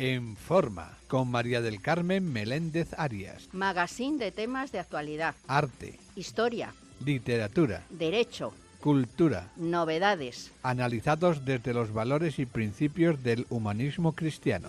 En Forma, con María del Carmen Meléndez Arias. Magazine de temas de actualidad. Arte. Historia. Literatura. Derecho. Cultura. Novedades. Analizados desde los valores y principios del humanismo cristiano.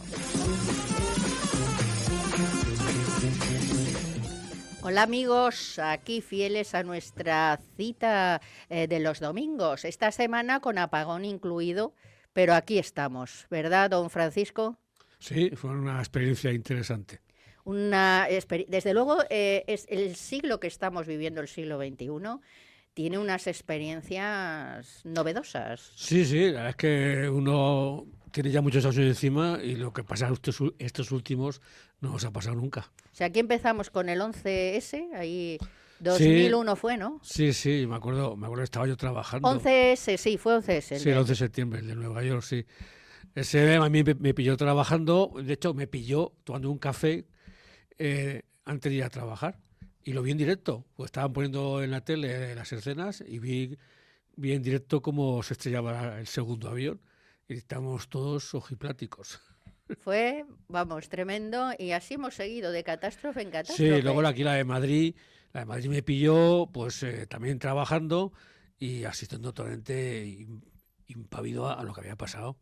Hola amigos, aquí fieles a nuestra cita de los domingos. Esta semana con apagón incluido, pero aquí estamos, ¿verdad, don Francisco? Sí, fue una experiencia interesante. Desde luego, es el siglo que estamos viviendo, el siglo XXI, tiene unas experiencias novedosas. Sí, la verdad es que uno tiene ya muchos años encima y lo que pasa estos últimos no nos ha pasado nunca. O sea, aquí empezamos con el 11S, ahí 2001 fue, ¿no? Sí, me acuerdo que estaba yo trabajando. 11S, sí, fue 11S. Sí, el 11 de septiembre, el de Nueva York, sí. Ese a mí me pilló trabajando, de hecho me pilló tomando un café antes de ir a trabajar y lo vi en directo, pues estaban poniendo en la tele las escenas y vi en directo cómo se estrellaba el segundo avión y estábamos todos ojipláticos. Fue, vamos, tremendo y así hemos seguido de catástrofe en catástrofe. Sí, luego la de Madrid me pilló pues también trabajando y asistiendo totalmente impávido a lo que había pasado.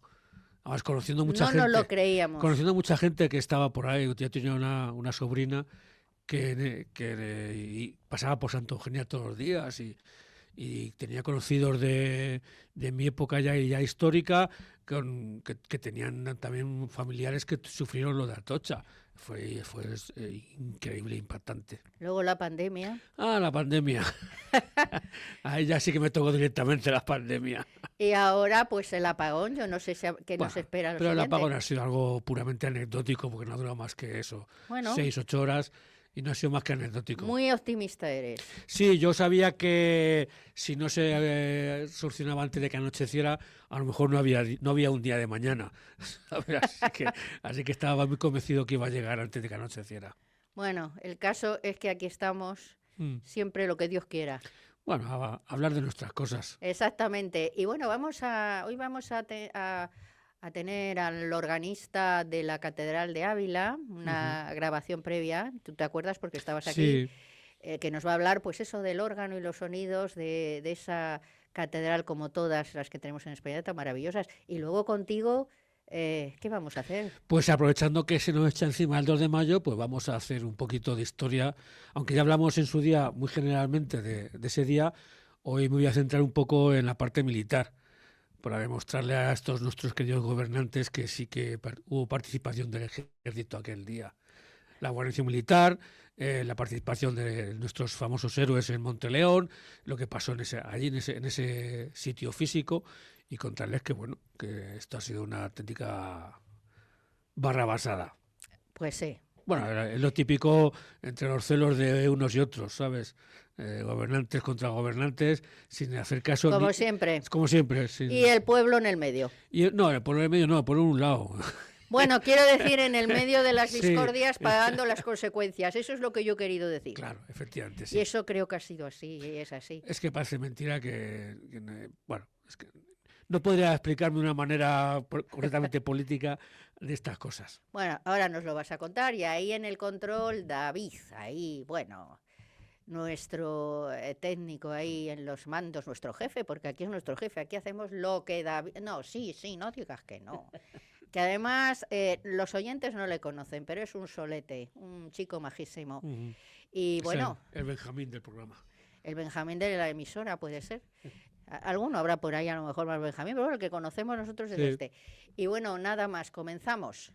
Además, conociendo mucha gente. No nos lo creíamos. Conociendo mucha gente que estaba por ahí. Yo tenía una sobrina que pasaba por Santa Eugenia todos los días y tenía conocidos de mi época ya histórica que tenían también familiares que sufrieron lo de Atocha. Fue increíble, impactante. Luego la pandemia. La pandemia. Ahí ya sí que me tocó directamente la pandemia. Y ahora, pues el apagón, yo no sé qué nos espera. Pero el apagón ha sido algo puramente anecdótico porque no ha durado más que eso. 6-8 horas y no ha sido más que anecdótico. Muy optimista eres. Sí, yo sabía que si no se solucionaba antes de que anocheciera, a lo mejor no había un día de mañana. Así que estaba muy convencido que iba a llegar antes de que anocheciera. Bueno, el caso es que aquí estamos, siempre lo que Dios quiera. Bueno, a hablar de nuestras cosas. Exactamente. Y bueno, hoy vamos a tener al organista de la Catedral de Ávila, una grabación previa, ¿tú te acuerdas? Porque estabas aquí, que nos va a hablar, pues eso, del órgano y los sonidos de esa catedral, como todas las que tenemos en España, tan maravillosas. Y luego contigo, ¿qué vamos a hacer? Pues aprovechando que se nos echa encima el 2 de mayo, pues vamos a hacer un poquito de historia, aunque ya hablamos en su día muy generalmente de ese día, hoy me voy a centrar un poco en la parte militar, para demostrarle a estos nuestros queridos gobernantes que sí que hubo participación del ejército aquel día. La guarnición militar, la participación de nuestros famosos héroes en Monteleón, lo que pasó allí en ese sitio físico y contarles que que esto ha sido una auténtica barrabasada. Pues sí. Bueno, es lo típico entre los celos de unos y otros, ¿sabes? Gobernantes contra gobernantes, sin hacer caso. Como siempre. Como siempre. Y el pueblo en el medio. No, el pueblo en el medio no, por un lado. Bueno, quiero decir, en el medio de las discordias, pagando las consecuencias. Eso es lo que yo he querido decir. Claro, efectivamente, sí. Y eso creo que ha sido así, y es así. Es que parece mentira es que no podría explicarme de una manera correctamente política de estas cosas. Bueno, ahora nos lo vas a contar. Y ahí en el control, David, nuestro técnico ahí en los mandos, nuestro jefe, porque aquí es nuestro jefe, aquí hacemos lo que David... No, sí, no digas que no. Que además los oyentes no le conocen, pero es un solete, un chico majísimo. Y es bueno... El Benjamín del programa. El Benjamín de la emisora, puede ser. Alguno habrá por ahí, a lo mejor más Benjamín, pero bueno, el que conocemos nosotros es este. Y bueno, nada más, comenzamos.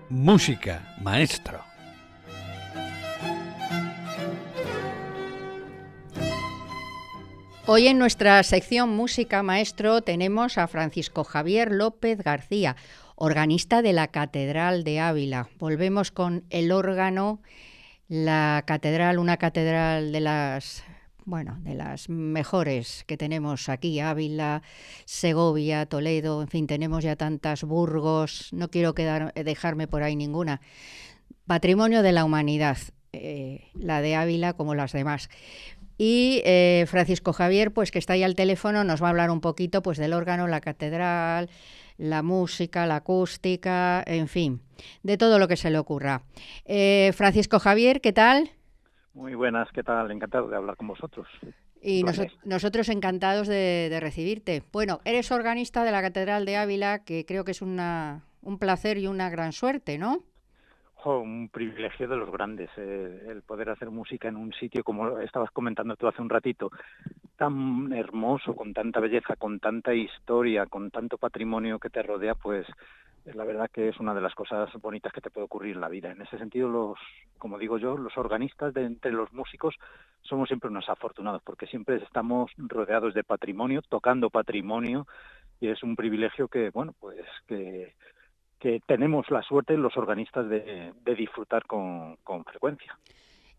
Música, maestro. Hoy en nuestra sección Música Maestro tenemos a Francisco Javier López García, organista de la Catedral de Ávila. Volvemos con el órgano, la catedral, una catedral de las bueno, de las mejores que tenemos aquí, Ávila, Segovia, Toledo, en fin, tenemos ya tantas, Burgos, no quiero dejarme por ahí ninguna. Patrimonio de la humanidad, la de Ávila como las demás. Y Francisco Javier, pues que está ahí al teléfono, nos va a hablar un poquito pues del órgano, la catedral, la música, la acústica, en fin, de todo lo que se le ocurra. Francisco Javier, ¿qué tal? Muy buenas, ¿qué tal? Encantado de hablar con vosotros. Y nosotros encantados de recibirte. Bueno, eres organista de la Catedral de Ávila, que creo que es un placer y una gran suerte, ¿no? Un privilegio de los grandes, el poder hacer música en un sitio, como estabas comentando tú hace un ratito, tan hermoso, con tanta belleza, con tanta historia, con tanto patrimonio que te rodea, pues la verdad que es una de las cosas bonitas que te puede ocurrir en la vida. En ese sentido, como digo yo, los organistas de entre los músicos somos siempre unos afortunados, porque siempre estamos rodeados de patrimonio, tocando patrimonio, y es un privilegio que, bueno, pues que tenemos la suerte los organistas de disfrutar con frecuencia.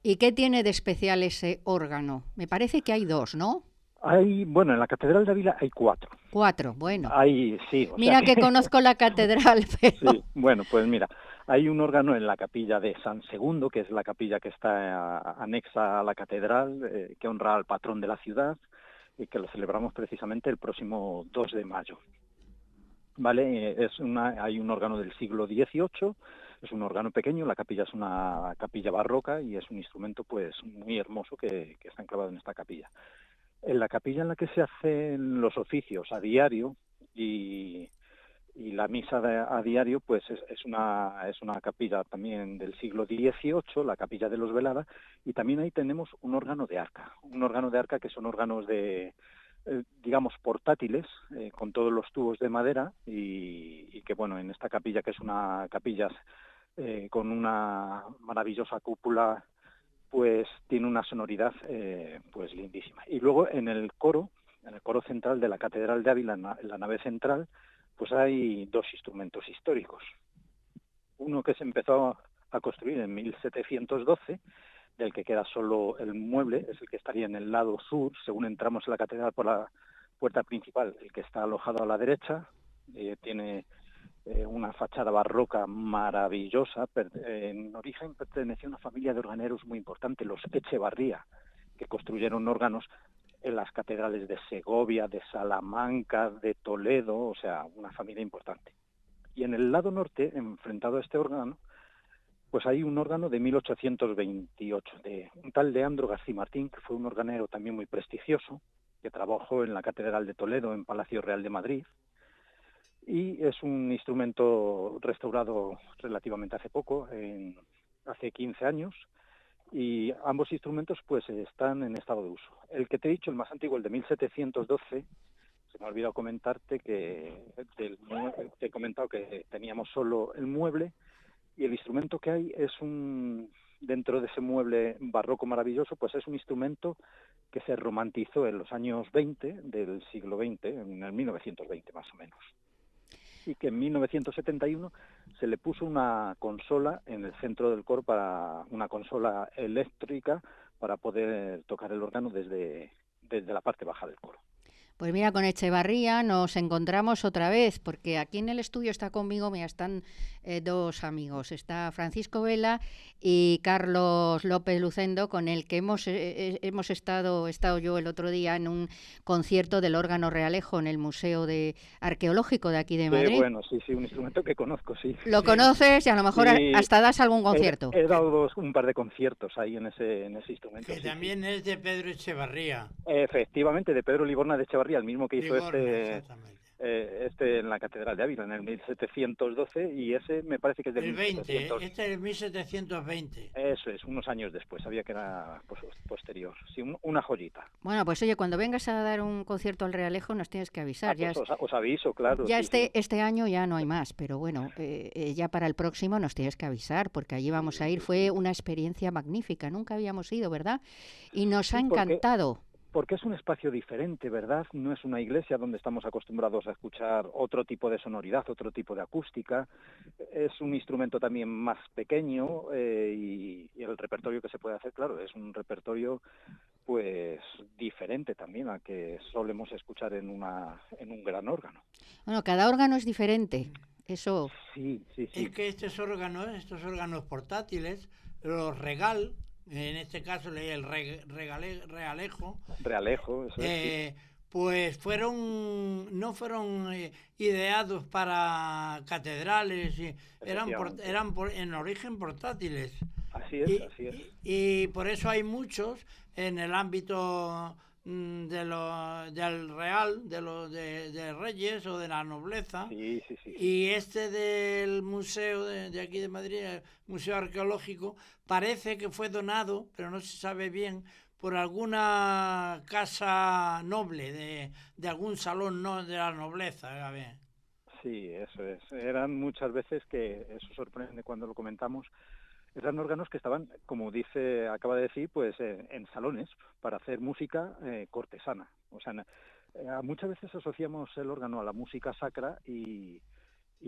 ¿Y qué tiene de especial ese órgano? Me parece que hay dos, ¿no? Bueno, en la Catedral de Ávila hay 4. 4, bueno. Sí. Mira que conozco la catedral, pero... Sí, bueno, pues mira, hay un órgano en la capilla de San Segundo, que es la capilla que está anexa a la catedral, que honra al patrón de la ciudad, y que lo celebramos precisamente el próximo 2 de mayo. Vale, hay un órgano del siglo XVIII, es un órgano pequeño, la capilla es una capilla barroca y es un instrumento pues muy hermoso que está enclavado en esta capilla. En la capilla en la que se hacen los oficios a diario y la misa a diario, pues es una capilla también del siglo XVIII, la capilla de los Velada, y también ahí tenemos un órgano de arca que son órganos digamos portátiles, con todos los tubos de madera y que bueno, en esta capilla, que es una capilla con una maravillosa cúpula, pues tiene una sonoridad pues lindísima. Y luego en el coro central de la Catedral de Ávila, en la nave central, pues hay 2 instrumentos históricos. Uno que se empezó a construir en 1712, del que queda solo el mueble, es el que estaría en el lado sur, según entramos en la catedral por la puerta principal, el que está alojado a la derecha, tiene una fachada barroca maravillosa. En origen pertenecía a una familia de organeros muy importante, los Echevarría, que construyeron órganos en las catedrales de Segovia, de Salamanca, de Toledo, o sea, una familia importante. Y en el lado norte, enfrentado a este órgano, pues hay un órgano de 1828, de un tal Leandro García Martín, que fue un organero también muy prestigioso, que trabajó en la Catedral de Toledo, en Palacio Real de Madrid, y es un instrumento restaurado relativamente hace poco, hace 15 años, y ambos instrumentos pues están en estado de uso. El que te he dicho, el más antiguo, el de 1712, se me ha olvidado comentarte que te he comentado que teníamos solo el mueble, y el instrumento que hay es dentro de ese mueble barroco maravilloso, pues es un instrumento que se romantizó en los años 20 del siglo XX, en el 1920 más o menos, y que en 1971 se le puso una consola en el centro del coro, una consola eléctrica para poder tocar el órgano desde la parte baja del coro. Pues mira, con Echevarría nos encontramos otra vez, porque aquí en el estudio está conmigo, mira, están 2 amigos, está Francisco Vela y Carlos López Lucendo, con el que hemos estado yo el otro día en un concierto del órgano Realejo en el Museo Arqueológico de aquí de Madrid. Bueno, sí, un instrumento que conozco, sí. ¿Lo conoces? Y a lo mejor hasta das algún concierto. He dado un par de conciertos ahí en ese instrumento. Que sí, también es de Pedro Echevarría. Efectivamente, de Pedro Liborna de Echevarría, el mismo que hizo este en la Catedral de Ávila en el 1712, y ese me parece que es del el 20, 1700. este es el 1720. Eso es, unos años después, sabía que era posterior. Sí, una joyita. Bueno, pues oye, cuando vengas a dar un concierto al Realejo nos tienes que avisar. Pues os aviso, claro. Ya este año ya no hay más, pero bueno, ya para el próximo nos tienes que avisar, porque allí vamos a ir. Fue una experiencia magnífica, nunca habíamos ido, ¿verdad? Y nos ha encantado. Porque es un espacio diferente, ¿verdad? No es una iglesia donde estamos acostumbrados a escuchar otro tipo de sonoridad, otro tipo de acústica. Es un instrumento también más pequeño, y el repertorio que se puede hacer, claro, es un repertorio pues diferente también a que solemos escuchar en un gran órgano. Bueno, cada órgano es diferente, eso. Sí. Es que estos órganos portátiles, los Regal, en este caso leí el Realejo, Eso es, sí. pues no fueron ideados para catedrales, eran en origen portátiles. Así es. Y por eso hay muchos en el ámbito del real, de reyes o de la nobleza. Sí. Y este del museo de aquí de Madrid, el Museo Arqueológico, parece que fue donado, pero no se sabe bien, por alguna casa noble, de algún salón de la nobleza. A ver. Sí, eso es. Eran muchas veces que, eso sorprende cuando lo comentamos, eran órganos que estaban, como acaba de decir, pues en salones para hacer música cortesana. O sea, muchas veces asociamos el órgano a la música sacra y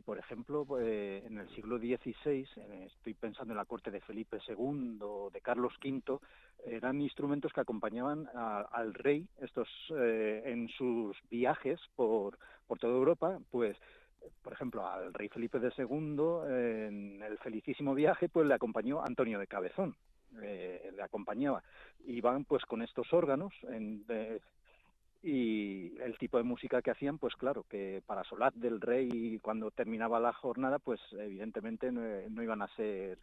por ejemplo, en el siglo XVI, estoy pensando en la corte de Felipe II, de Carlos V, eran instrumentos que acompañaban al rey, en sus viajes por toda Europa, pues, por ejemplo, al rey Felipe II, en el felicísimo viaje, pues le acompañó Antonio de Cabezón, le acompañaba. Iban pues con estos órganos, y el tipo de música que hacían, pues claro, que para solaz del rey cuando terminaba la jornada, pues evidentemente no iban a ser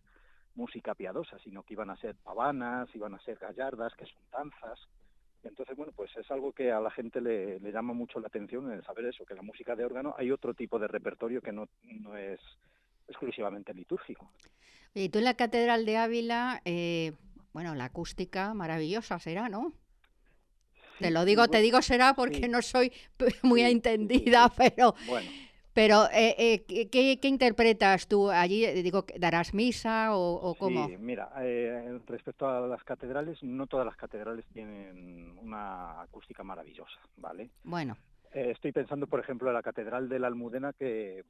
música piadosa, sino que iban a ser pavanas, iban a ser gallardas, que son danzas. Entonces, bueno, pues es algo que a la gente le llama mucho la atención, el saber eso, que la música de órgano hay otro tipo de repertorio que no es exclusivamente litúrgico. Y tú en la Catedral de Ávila, bueno, la acústica maravillosa será, ¿no? Sí, Te digo será porque sí, no soy muy entendida, pero bueno. Pero, ¿qué interpretas tú allí? Digo, ¿darás misa o cómo? Sí, mira, respecto a las catedrales, no todas las catedrales tienen una acústica maravillosa, ¿vale? Bueno, Estoy pensando, por ejemplo, en la Catedral de la Almudena, que,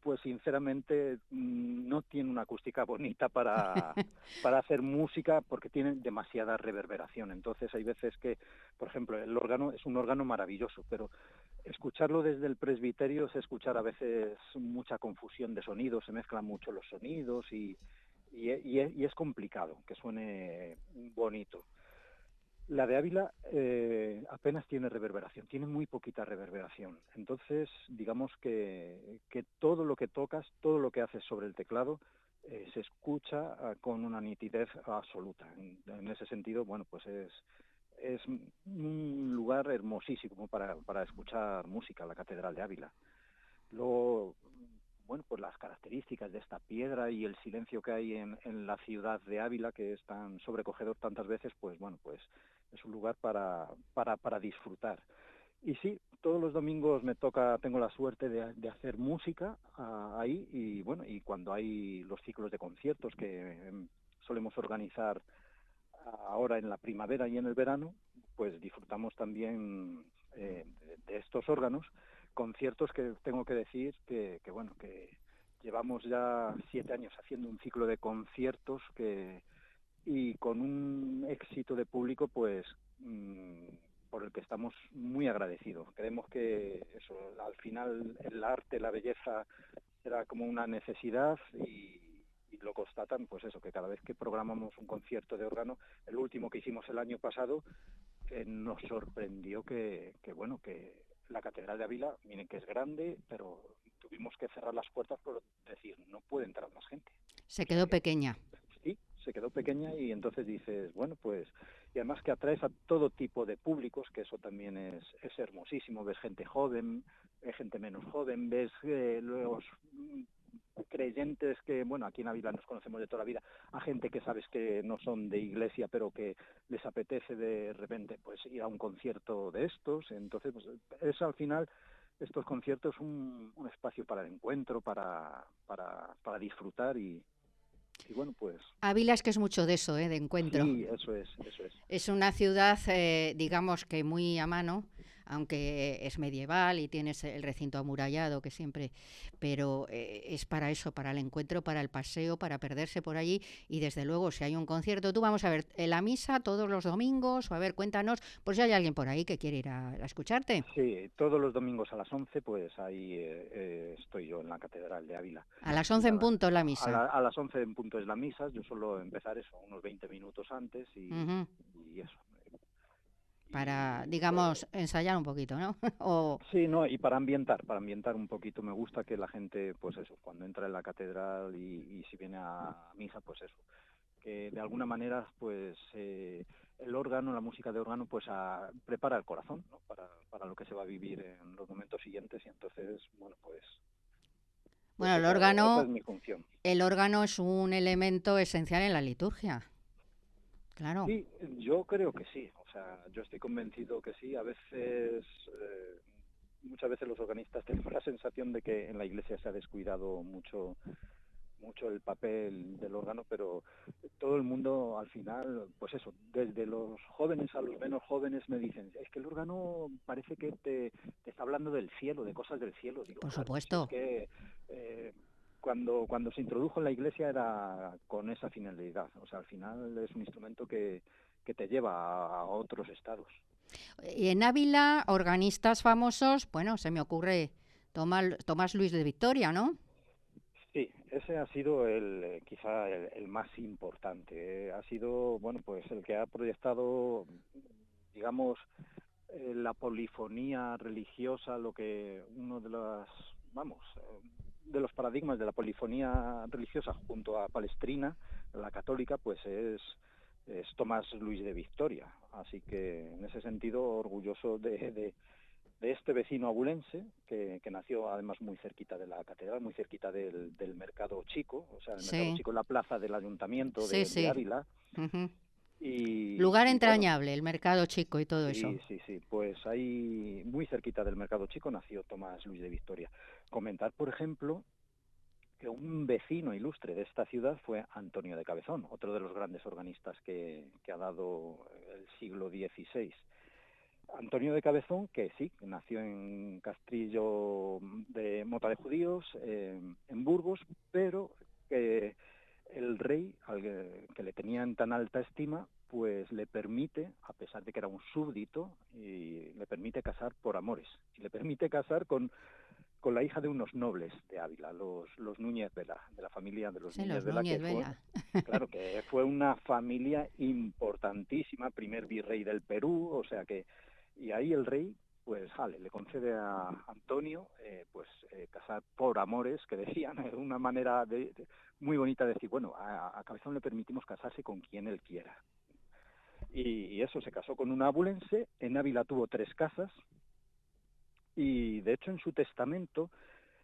pues sinceramente, no tiene una acústica bonita para hacer música porque tiene demasiada reverberación. Entonces hay veces que, por ejemplo, el órgano es un órgano maravilloso, pero escucharlo desde el presbiterio es escuchar a veces mucha confusión de sonidos, se mezclan mucho los sonidos y es complicado que suene bonito. La de Ávila apenas tiene reverberación, tiene muy poquita reverberación. Entonces, digamos que todo lo que tocas, todo lo que haces sobre el teclado, se escucha con una nitidez absoluta. En ese sentido, bueno, pues es un lugar hermosísimo para escuchar música, la Catedral de Ávila. Luego, bueno, pues las características de esta piedra y el silencio que hay en la ciudad de Ávila, que es tan sobrecogedor tantas veces, pues bueno, pues es un lugar para disfrutar. Y sí, todos los domingos tengo la suerte de hacer música ahí, y bueno, y cuando hay los ciclos de conciertos que solemos organizar ahora en la primavera y en el verano, pues disfrutamos también de estos órganos, conciertos que tengo que decir que bueno, que llevamos ya 7 años haciendo un ciclo de conciertos y con un éxito de público, pues por el que estamos muy agradecidos. Creemos que eso, al final el arte, la belleza era como una necesidad y lo constatan, pues eso, que cada vez que programamos un concierto de órgano, el último que hicimos el año pasado, nos sorprendió que bueno, que la Catedral de Ávila, miren que es grande, pero tuvimos que cerrar las puertas por decir, no puede entrar más gente. se quedó pequeña. Sí, se quedó pequeña y entonces dices, bueno, pues, y además que atraes a todo tipo de públicos, que eso también es hermosísimo, ves gente joven, ves gente menos joven, ves los creyentes que, bueno, aquí en Ávila nos conocemos de toda la vida, a gente que sabes que no son de iglesia, pero que les apetece de repente pues ir a un concierto de estos. Entonces, pues, es al final estos conciertos un espacio para el encuentro, para disfrutar y bueno, pues... Ávila es que es mucho de eso, de encuentro. Sí, eso es. Es una ciudad, digamos que muy a mano. aunque es medieval y tienes el recinto amurallado que siempre, pero es para eso, para el encuentro, para el paseo, para perderse por allí y desde luego si hay un concierto, tú vamos a ver la misa todos los domingos, o a ver, cuéntanos, por si hay alguien por ahí que quiere ir a escucharte. Sí, todos los domingos a las 11, pues ahí estoy yo en la Catedral de Ávila. A las 11 en punto la misa. A las 11 en punto es la misa, yo suelo empezar eso, unos 20 minutos antes y eso. Para, digamos, ensayar un poquito, ¿no? O... Sí, no, y para ambientar un poquito. Me gusta que la gente, pues eso, cuando entra en la catedral y si viene a misa, pues eso, que de alguna manera, pues el órgano, la música de órgano, pues prepara el corazón, ¿no? Para lo que se va a vivir en los momentos siguientes y entonces, bueno, pues... Bueno, el órgano, esa es mi función. El órgano es un elemento esencial en la liturgia. Claro. Sí, yo creo que sí. O sea, yo estoy convencido que sí. A veces, muchas veces los organistas tenemos la sensación de que en la Iglesia se ha descuidado mucho el papel del órgano, pero todo el mundo al final, pues eso, desde los jóvenes a los menos jóvenes me dicen, es que el órgano parece que te está hablando del cielo, de cosas del cielo. Digo, por claro, supuesto. Es que cuando se introdujo en la Iglesia era con esa finalidad. O sea, al final es un instrumento que te lleva a otros estados. Y en Ávila, organistas famosos, bueno, se me ocurre Tomás Luis de Victoria, ¿no? Sí, ese ha sido quizá el más importante. Ha sido, bueno, pues el que ha proyectado, digamos, la polifonía religiosa, lo que uno de los paradigmas de la polifonía religiosa junto a Palestrina, la católica, pues es Tomás Luis de Victoria. Así que en ese sentido orgulloso de este vecino abulense que nació además muy cerquita de la catedral, muy cerquita del mercado chico, o sea, el mercado chico, la plaza del ayuntamiento de Ávila. Uh-huh. Y lugar entrañable, el mercado chico y todo eso. Sí, pues ahí muy cerquita del mercado chico nació Tomás Luis de Victoria. Comentar, por ejemplo, que un vecino ilustre de esta ciudad fue Antonio de Cabezón, otro de los grandes organistas que ha dado el siglo XVI. Antonio de Cabezón, que sí, nació en Castrillo de Mota de Judíos, en Burgos, pero que el rey, al que le tenía en tan alta estima, pues le permite, a pesar de que era un súbdito, y le permite casar por amores. Y le permite casar con la hija de unos nobles de Ávila, los Núñez Vela, de la familia de los Núñez Vela. Claro, que fue una familia importantísima, primer virrey del Perú, o sea que... Y ahí el rey, pues le concede a Antonio, casar por amores, que decían, una manera muy bonita de decir, bueno, a Cabezón le permitimos casarse con quien él quiera. Y eso, se casó con una abulense, en Ávila tuvo 3 casas, y de hecho en su testamento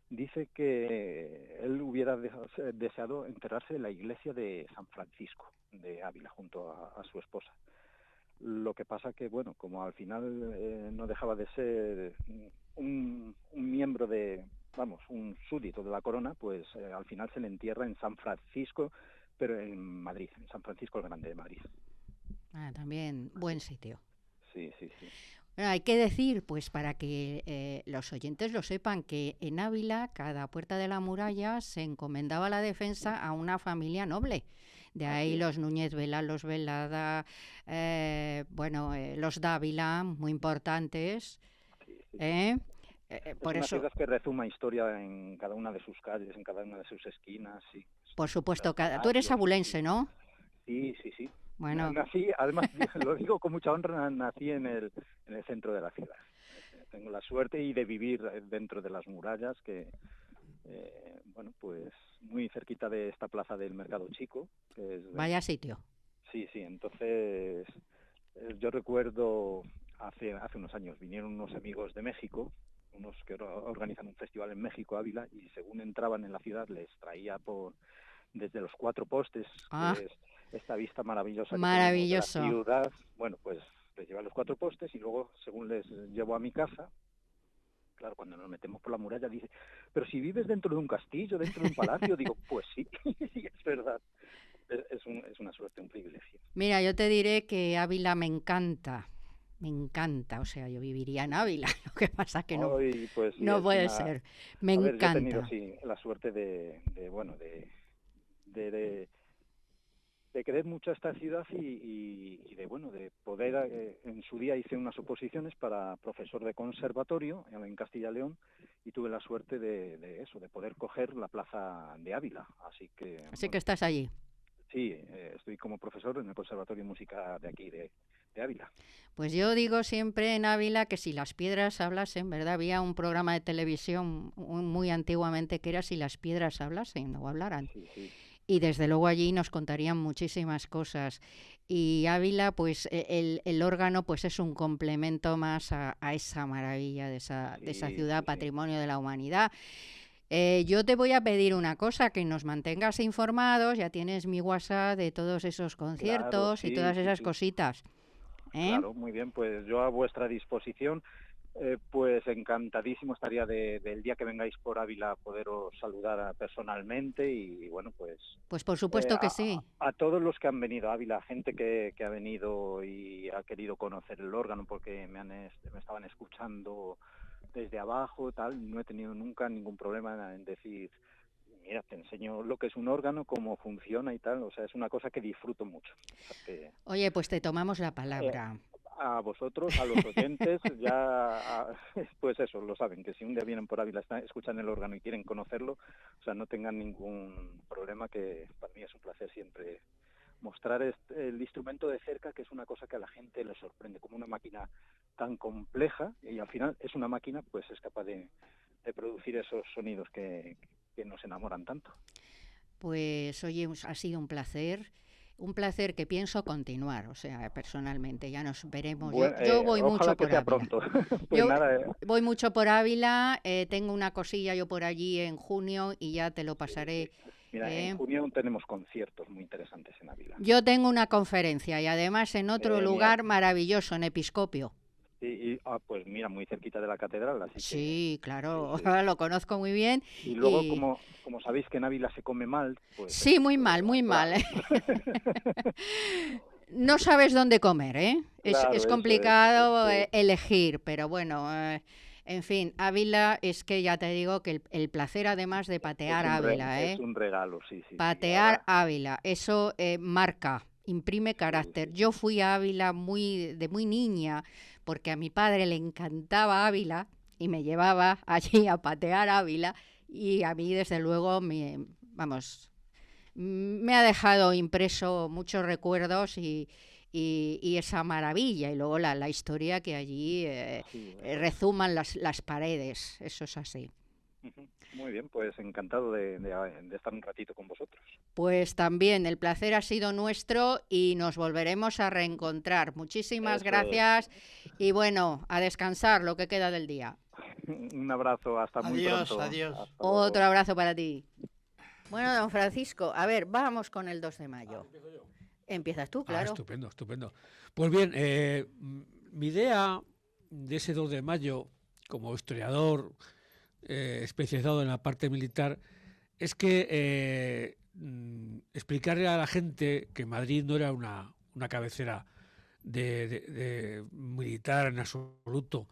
dice que él hubiera deseado enterrarse en la iglesia de San Francisco de Ávila junto a su esposa. Lo que pasa que, bueno, como al final no dejaba de ser un miembro un súbdito de la corona, pues al final se le entierra en San Francisco, pero en Madrid, en San Francisco el Grande de Madrid. También buen sitio. Sí. Bueno, hay que decir, pues para que los oyentes lo sepan, que en Ávila cada puerta de la muralla se encomendaba la defensa a una familia noble. De ahí los Núñez Vela, los Velada, los Dávila, muy importantes. Es por una eso, ciudad que rezuma historia en cada una de sus calles, en cada una de sus esquinas. Sí. Por supuesto, tú eres abulense, ¿no? Sí. Bueno. Nací, además, lo digo con mucha honra, nací en el centro de la ciudad. Tengo la suerte de vivir dentro de las murallas, que, pues muy cerquita de esta plaza del Mercado Chico. Que es Vaya sitio. Sí, entonces yo recuerdo hace unos años vinieron unos amigos de México, unos que organizan un festival en México, Ávila, y según entraban en la ciudad les traía desde los 4 postes, que es esta vista maravillosa de la ciudad, bueno, pues les lleva a los 4 postes y luego, según les llevo a mi casa, claro, cuando nos metemos por la muralla dice, pero si vives dentro de un castillo, dentro de un palacio, digo, pues sí, es verdad, es una suerte, un privilegio. Mira, yo te diré que Ávila me encanta, me encanta, o sea, yo viviría en Ávila, lo que pasa que no, Ay, pues sí, no es puede una... ser, me A ver, yo he encanta. tenido, sí, la suerte bueno, de querer mucho esta ciudad y de, bueno, de poder, en su día hice unas oposiciones para profesor de conservatorio en Castilla y León y tuve la suerte de eso, de poder coger la plaza de Ávila. Así que, Así que bueno, estás allí. sí, estoy como profesor en el Conservatorio de Música de aquí, de Ávila. Pues yo digo siempre en Ávila que si las piedras hablasen, ¿verdad? Había un programa de televisión muy antiguamente que era Si las piedras hablasen o hablaran. Sí, sí. Y desde luego allí nos contarían muchísimas cosas. Y Ávila, pues el órgano pues es un complemento más a esa maravilla de esa Sí, ciudad, sí, sí. patrimonio de la humanidad. Yo te voy a pedir una cosa, que nos mantengas informados, ya tienes mi WhatsApp de todos esos Claro, conciertos y sí, todas sí, esas sí. cositas. ¿Eh? Claro, muy bien, pues yo a vuestra disposición, pues encantadísimo estaría del día que vengáis por Ávila poderos saludar personalmente y bueno, pues Pues por supuesto que sí. a todos los que han venido a Ávila, gente que ha venido y ha querido conocer el órgano porque me estaban escuchando desde abajo, tal, no he tenido nunca ningún problema en decir, mira, te enseño lo que es un órgano, cómo funciona y tal, o sea, es una cosa que disfruto mucho. O sea, que, Oye, pues te tomamos la eh, palabra. a vosotros, a los oyentes, pues eso, lo saben, que si un día vienen por Ávila, escuchan el órgano y quieren conocerlo, o sea, no tengan ningún problema, que para mí es un placer siempre mostrar el instrumento de cerca, que es una cosa que a la gente le sorprende, como una máquina tan compleja, y al final es una máquina, pues es capaz de producir esos sonidos que nos enamoran tanto. Pues oye, ha sido un placer que pienso continuar, o sea, personalmente, ya nos veremos. Bueno, Yo voy ojalá mucho que por sea Ávila. pronto. Pues Yo nada, voy mucho por Ávila, tengo una cosilla yo por allí en junio y ya te lo pasaré. mira, en junio tenemos conciertos muy interesantes en Ávila. Yo tengo una conferencia y además en otro Genial. lugar maravilloso, en Episcopio. Pues mira, muy cerquita de la catedral, así Sí, claro, sí. lo conozco muy bien. Y luego, como sabéis que en Ávila se come mal, pues... Sí, muy mal, muy mal. No sabes dónde comer, ¿eh? Claro, es complicado elegir, pero bueno, en fin, Ávila es que ya te digo que el placer además de patear Ávila, es un regalo, sí. Patear Ávila, eso marca, imprime carácter. Sí. Yo fui a Ávila de muy niña porque a mi padre le encantaba Ávila y me llevaba allí a patear Ávila y a mí desde luego me ha dejado impreso muchos recuerdos y esa maravilla y luego la historia que allí rezuman las paredes, eso es así. Muy bien, pues encantado de estar un ratito con vosotros. Pues también el placer ha sido nuestro y nos volveremos a reencontrar. Muchísimas gracias y bueno, a descansar lo que queda del día. Un abrazo, hasta muy pronto. Adiós. Otro abrazo para ti. Bueno, don Francisco, a ver, vamos con el 2 de mayo. Empiezas tú, claro. Estupendo. Pues bien, mi idea de ese 2 de mayo, como historiador especializado en la parte militar, es que explicarle a la gente que Madrid no era una cabecera de militar en absoluto.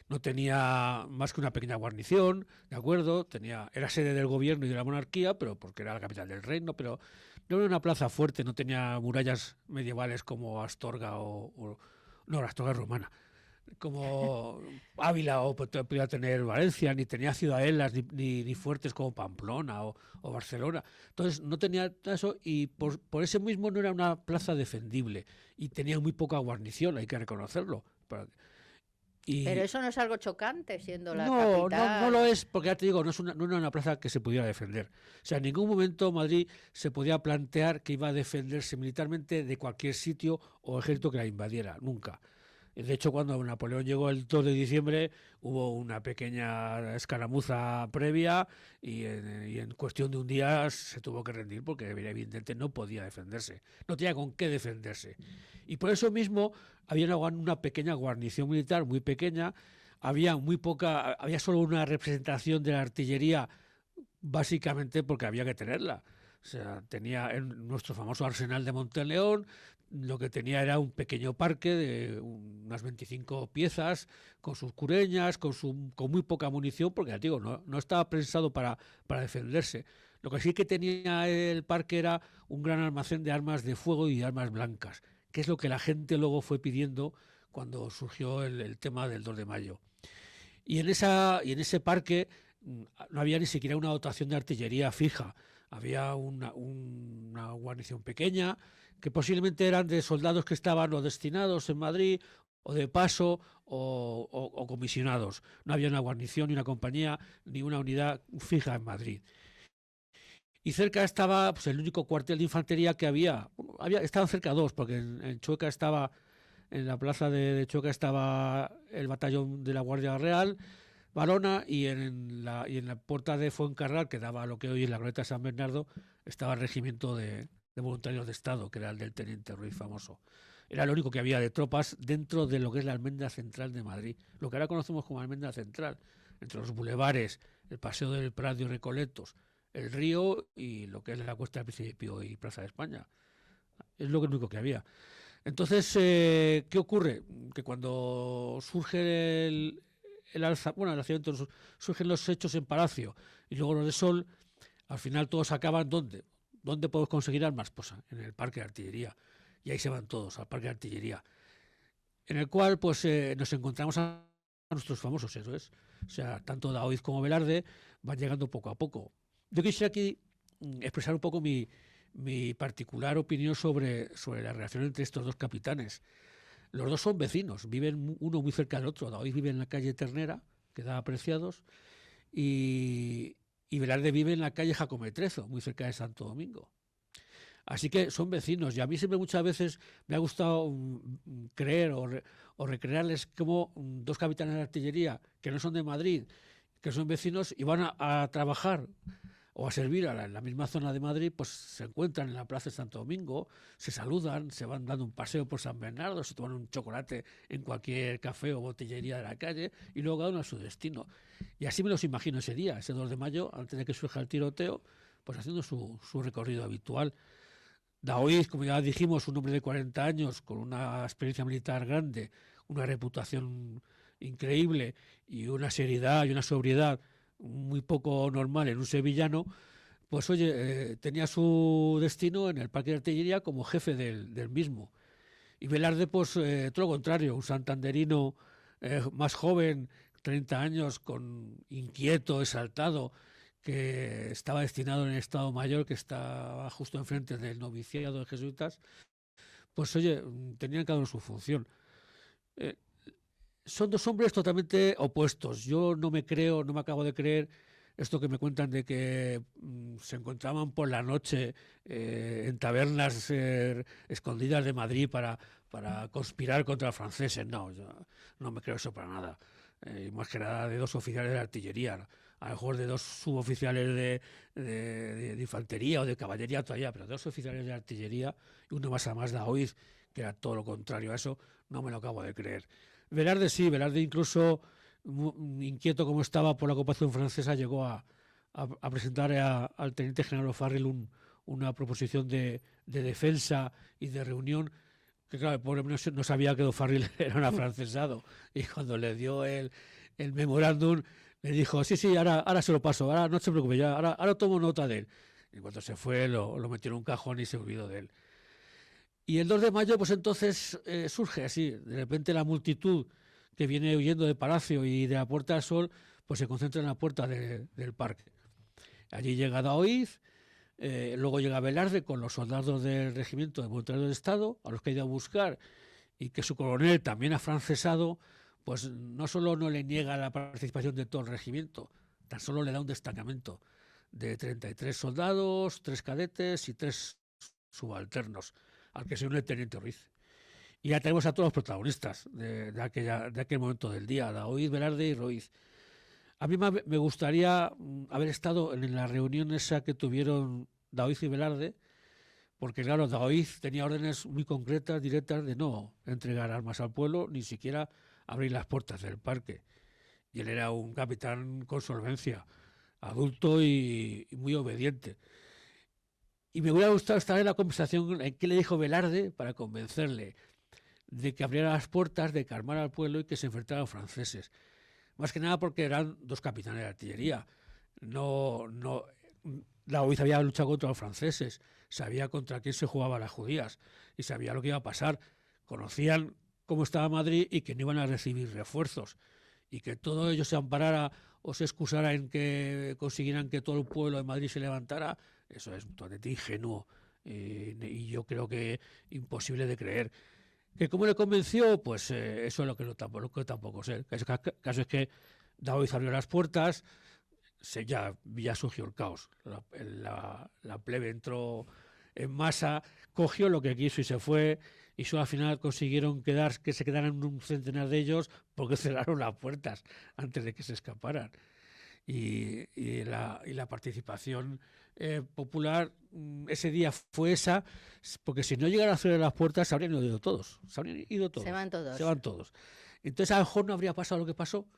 No tenía más que una pequeña guarnición, ¿de acuerdo? Era sede del gobierno y de la monarquía, pero porque era la capital del reino, pero no era una plaza fuerte, no tenía murallas medievales como Astorga la Astorga romana, como Ávila o podía tener Valencia, ni tenía ciudadelas ni fuertes como Pamplona o Barcelona. Entonces no tenía eso y por ese mismo no era una plaza defendible y tenía muy poca guarnición, hay que reconocerlo. Pero eso no es algo chocante, siendo la capital. No lo es, porque ya te digo, no era una plaza que se pudiera defender. O sea, en ningún momento Madrid se podía plantear que iba a defenderse militarmente de cualquier sitio o ejército que la invadiera, nunca. De hecho, cuando Napoleón llegó el 2 de diciembre, hubo una pequeña escaramuza previa y en cuestión de un día se tuvo que rendir porque evidentemente no podía defenderse, no tenía con qué defenderse. Y por eso mismo había una pequeña guarnición militar muy pequeña, había solo una representación de la artillería, básicamente porque había que tenerla. O sea, tenía en nuestro famoso Arsenal de Monteleón, lo que tenía era un pequeño parque de unas 25 piezas, con sus cureñas, con muy poca munición, porque, digo, no estaba pensado para defenderse. Lo que sí que tenía el parque era un gran almacén de armas de fuego y de armas blancas, que es lo que la gente luego fue pidiendo cuando surgió el tema del 2 de mayo. Y en ese parque no había ni siquiera una dotación de artillería fija. Había una guarnición pequeña, que posiblemente eran de soldados que estaban o destinados en Madrid, o de paso, o comisionados. No había una guarnición, ni una compañía, ni una unidad fija en Madrid. Y cerca estaba pues, el único cuartel de infantería que había. Estaban cerca dos, porque en Chueca estaba, en la plaza de Chueca estaba el batallón de la Guardia Real, Barona, y en la puerta de Fuencarral, que daba lo que hoy es la Glorieta de San Bernardo, estaba el regimiento de voluntarios de Estado, que era el del teniente Ruiz famoso. Era lo único que había de tropas dentro de lo que es la Almendra Central de Madrid, lo que ahora conocemos como Almendra Central, entre los bulevares, el Paseo del Prado y Recoletos, el río y lo que es la Cuesta del Principio y Plaza de España. Es lo único que había. Entonces, ¿qué ocurre? Que cuando surge el alzamiento, surgen los hechos en Palacio y luego los de Sol, al final todos acaban ¿dónde? ¿Dónde podemos conseguir armas? Pues en el Parque de Artillería. Y ahí se van todos, al Parque de Artillería. En el cual pues nos encontramos a nuestros famosos héroes. O sea, tanto Daoiz como Velarde van llegando poco a poco. Yo quisiera aquí expresar un poco mi particular opinión sobre la relación entre estos dos capitanes. Los dos son vecinos, viven uno muy cerca del otro. Daoiz vive en la calle Ternera, que da Apreciados, y Velarde vive en la calle Jacometrezo, muy cerca de Santo Domingo. Así que son vecinos, y a mí siempre muchas veces me ha gustado creer o recrearles como dos capitanes de artillería que no son de Madrid, que son vecinos y van a trabajar o a servir en la misma zona de Madrid, pues se encuentran en la Plaza de Santo Domingo, se saludan, se van dando un paseo por San Bernardo, se toman un chocolate en cualquier café o botillería de la calle y luego cada uno a su destino. Y así me los imagino ese día, ese 2 de mayo, antes de que surja el tiroteo, pues haciendo su recorrido habitual. Daoiz, como ya dijimos, un hombre de 40 años con una experiencia militar grande, una reputación increíble y una seriedad y una sobriedad muy poco normal en un sevillano, pues oye, tenía su destino en el Parque de Artillería como jefe del mismo. Y Velarde, pues todo lo contrario, un santanderino más joven, 30 años, inquieto, exaltado, que estaba destinado en el Estado Mayor, que estaba justo enfrente del noviciado de jesuitas, pues oye, tenían cada uno su función. Son dos hombres totalmente opuestos. Yo no me acabo de creer esto que me cuentan de que se encontraban por la noche en tabernas escondidas de Madrid para conspirar contra los franceses. No, yo no me creo eso para nada. Más que nada de dos oficiales de artillería, a lo mejor de dos suboficiales de infantería o de caballería todavía, pero dos oficiales de artillería y uno más a más Daoiz, que era todo lo contrario a eso, no me lo acabo de creer. Velarde sí, Velarde incluso, inquieto como estaba por la ocupación francesa, llegó a presentar al teniente general O'Farrill una proposición de defensa y de reunión, que claro, el pobre no sabía que O'Farrill era un afrancesado, y cuando le dio el memorándum, le dijo, sí, ahora se lo paso, ahora no se preocupe, ya, ahora tomo nota de él. Y cuando se fue, lo metió en un cajón y se olvidó de él. Y el 2 de mayo, pues entonces surge así, de repente la multitud que viene huyendo de Palacio y de la Puerta del Sol, pues se concentra en la puerta del parque. Allí llega Daoiz, luego llega Velarde con los soldados del regimiento de voluntarios de Estado, a los que ha ido a buscar, y que su coronel, también afrancesado, pues no solo no le niega la participación de todo el regimiento, tan solo le da un destacamento de 33 soldados, 3 cadetes y 3 subalternos, al que se une el teniente Ruiz. Y ya tenemos a todos los protagonistas de aquel momento del día, Daoiz, Velarde y Ruiz. A mí me gustaría haber estado en la reunión esa que tuvieron Daoiz y Velarde, porque claro, Daoiz tenía órdenes muy concretas, directas, de no entregar armas al pueblo, ni siquiera abrir las puertas del parque. Y él era un capitán con solvencia, adulto y muy obediente. Y me hubiera gustado estar en la conversación en que le dijo Velarde para convencerle de que abriera las puertas, de calmar al pueblo y que se enfrentara a los franceses. Más que nada porque eran dos capitanes de artillería. Daoiz había luchado contra los franceses, sabía contra quién se jugaban las judías y sabía lo que iba a pasar. Conocían cómo estaba Madrid y que no iban a recibir refuerzos y que todo ello se amparara o se excusara en que consiguieran que todo el pueblo de Madrid se levantara. Eso es totalmente ingenuo y yo creo que imposible de creer. ¿Que cómo le convenció? Pues eso es lo que tampoco sé. El caso es que Daoiz abrió las puertas, ya surgió el caos. La plebe entró en masa, cogió lo que quiso y se fue, y solo al final consiguieron que se quedaran un centenar de ellos porque cerraron las puertas antes de que se escaparan. Y la participación popular ese día fue esa, porque si no llegaran a cerrar las puertas se habrían ido todos. Se van todos. Entonces a lo mejor no habría pasado lo que pasó,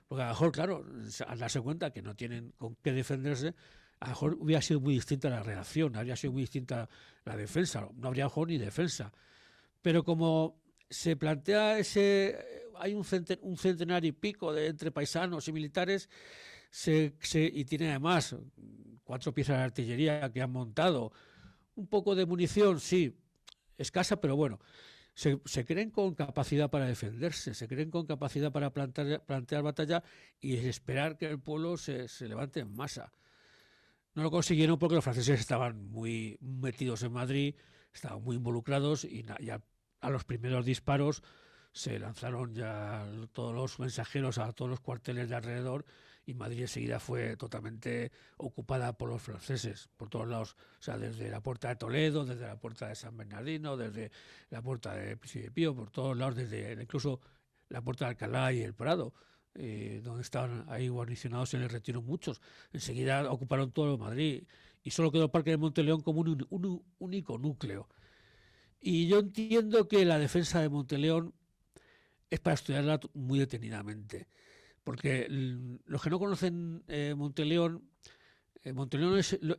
porque a lo mejor, claro, al darse cuenta que no tienen con qué defenderse, a lo mejor hubiera sido muy distinta la reacción, habría sido muy distinta la defensa, no habría a lo mejor ni defensa. Pero como se plantea hay un centenar y pico entre paisanos y militares, y tiene además 4 piezas de artillería que han montado, un poco de munición, sí, escasa, pero bueno, se creen con capacidad para defenderse, se creen con capacidad para plantear batalla y esperar que el pueblo se levante en masa. No lo consiguieron porque los franceses estaban muy metidos en Madrid, estaban muy involucrados y a los primeros disparos se lanzaron ya todos los mensajeros a todos los cuarteles de alrededor y Madrid enseguida fue totalmente ocupada por los franceses, por todos lados, o sea, desde la puerta de Toledo, desde la puerta de San Bernardino, desde la puerta de Príncipe Pío, por todos lados, desde incluso la puerta de Alcalá y el Prado, donde estaban ahí guarnicionados en el Retiro muchos. Enseguida ocuparon todo Madrid y solo quedó el Parque de Monteleón como un único núcleo. Y yo entiendo que la defensa de Monteleón es para estudiarla muy detenidamente, porque los que no conocen Monteleón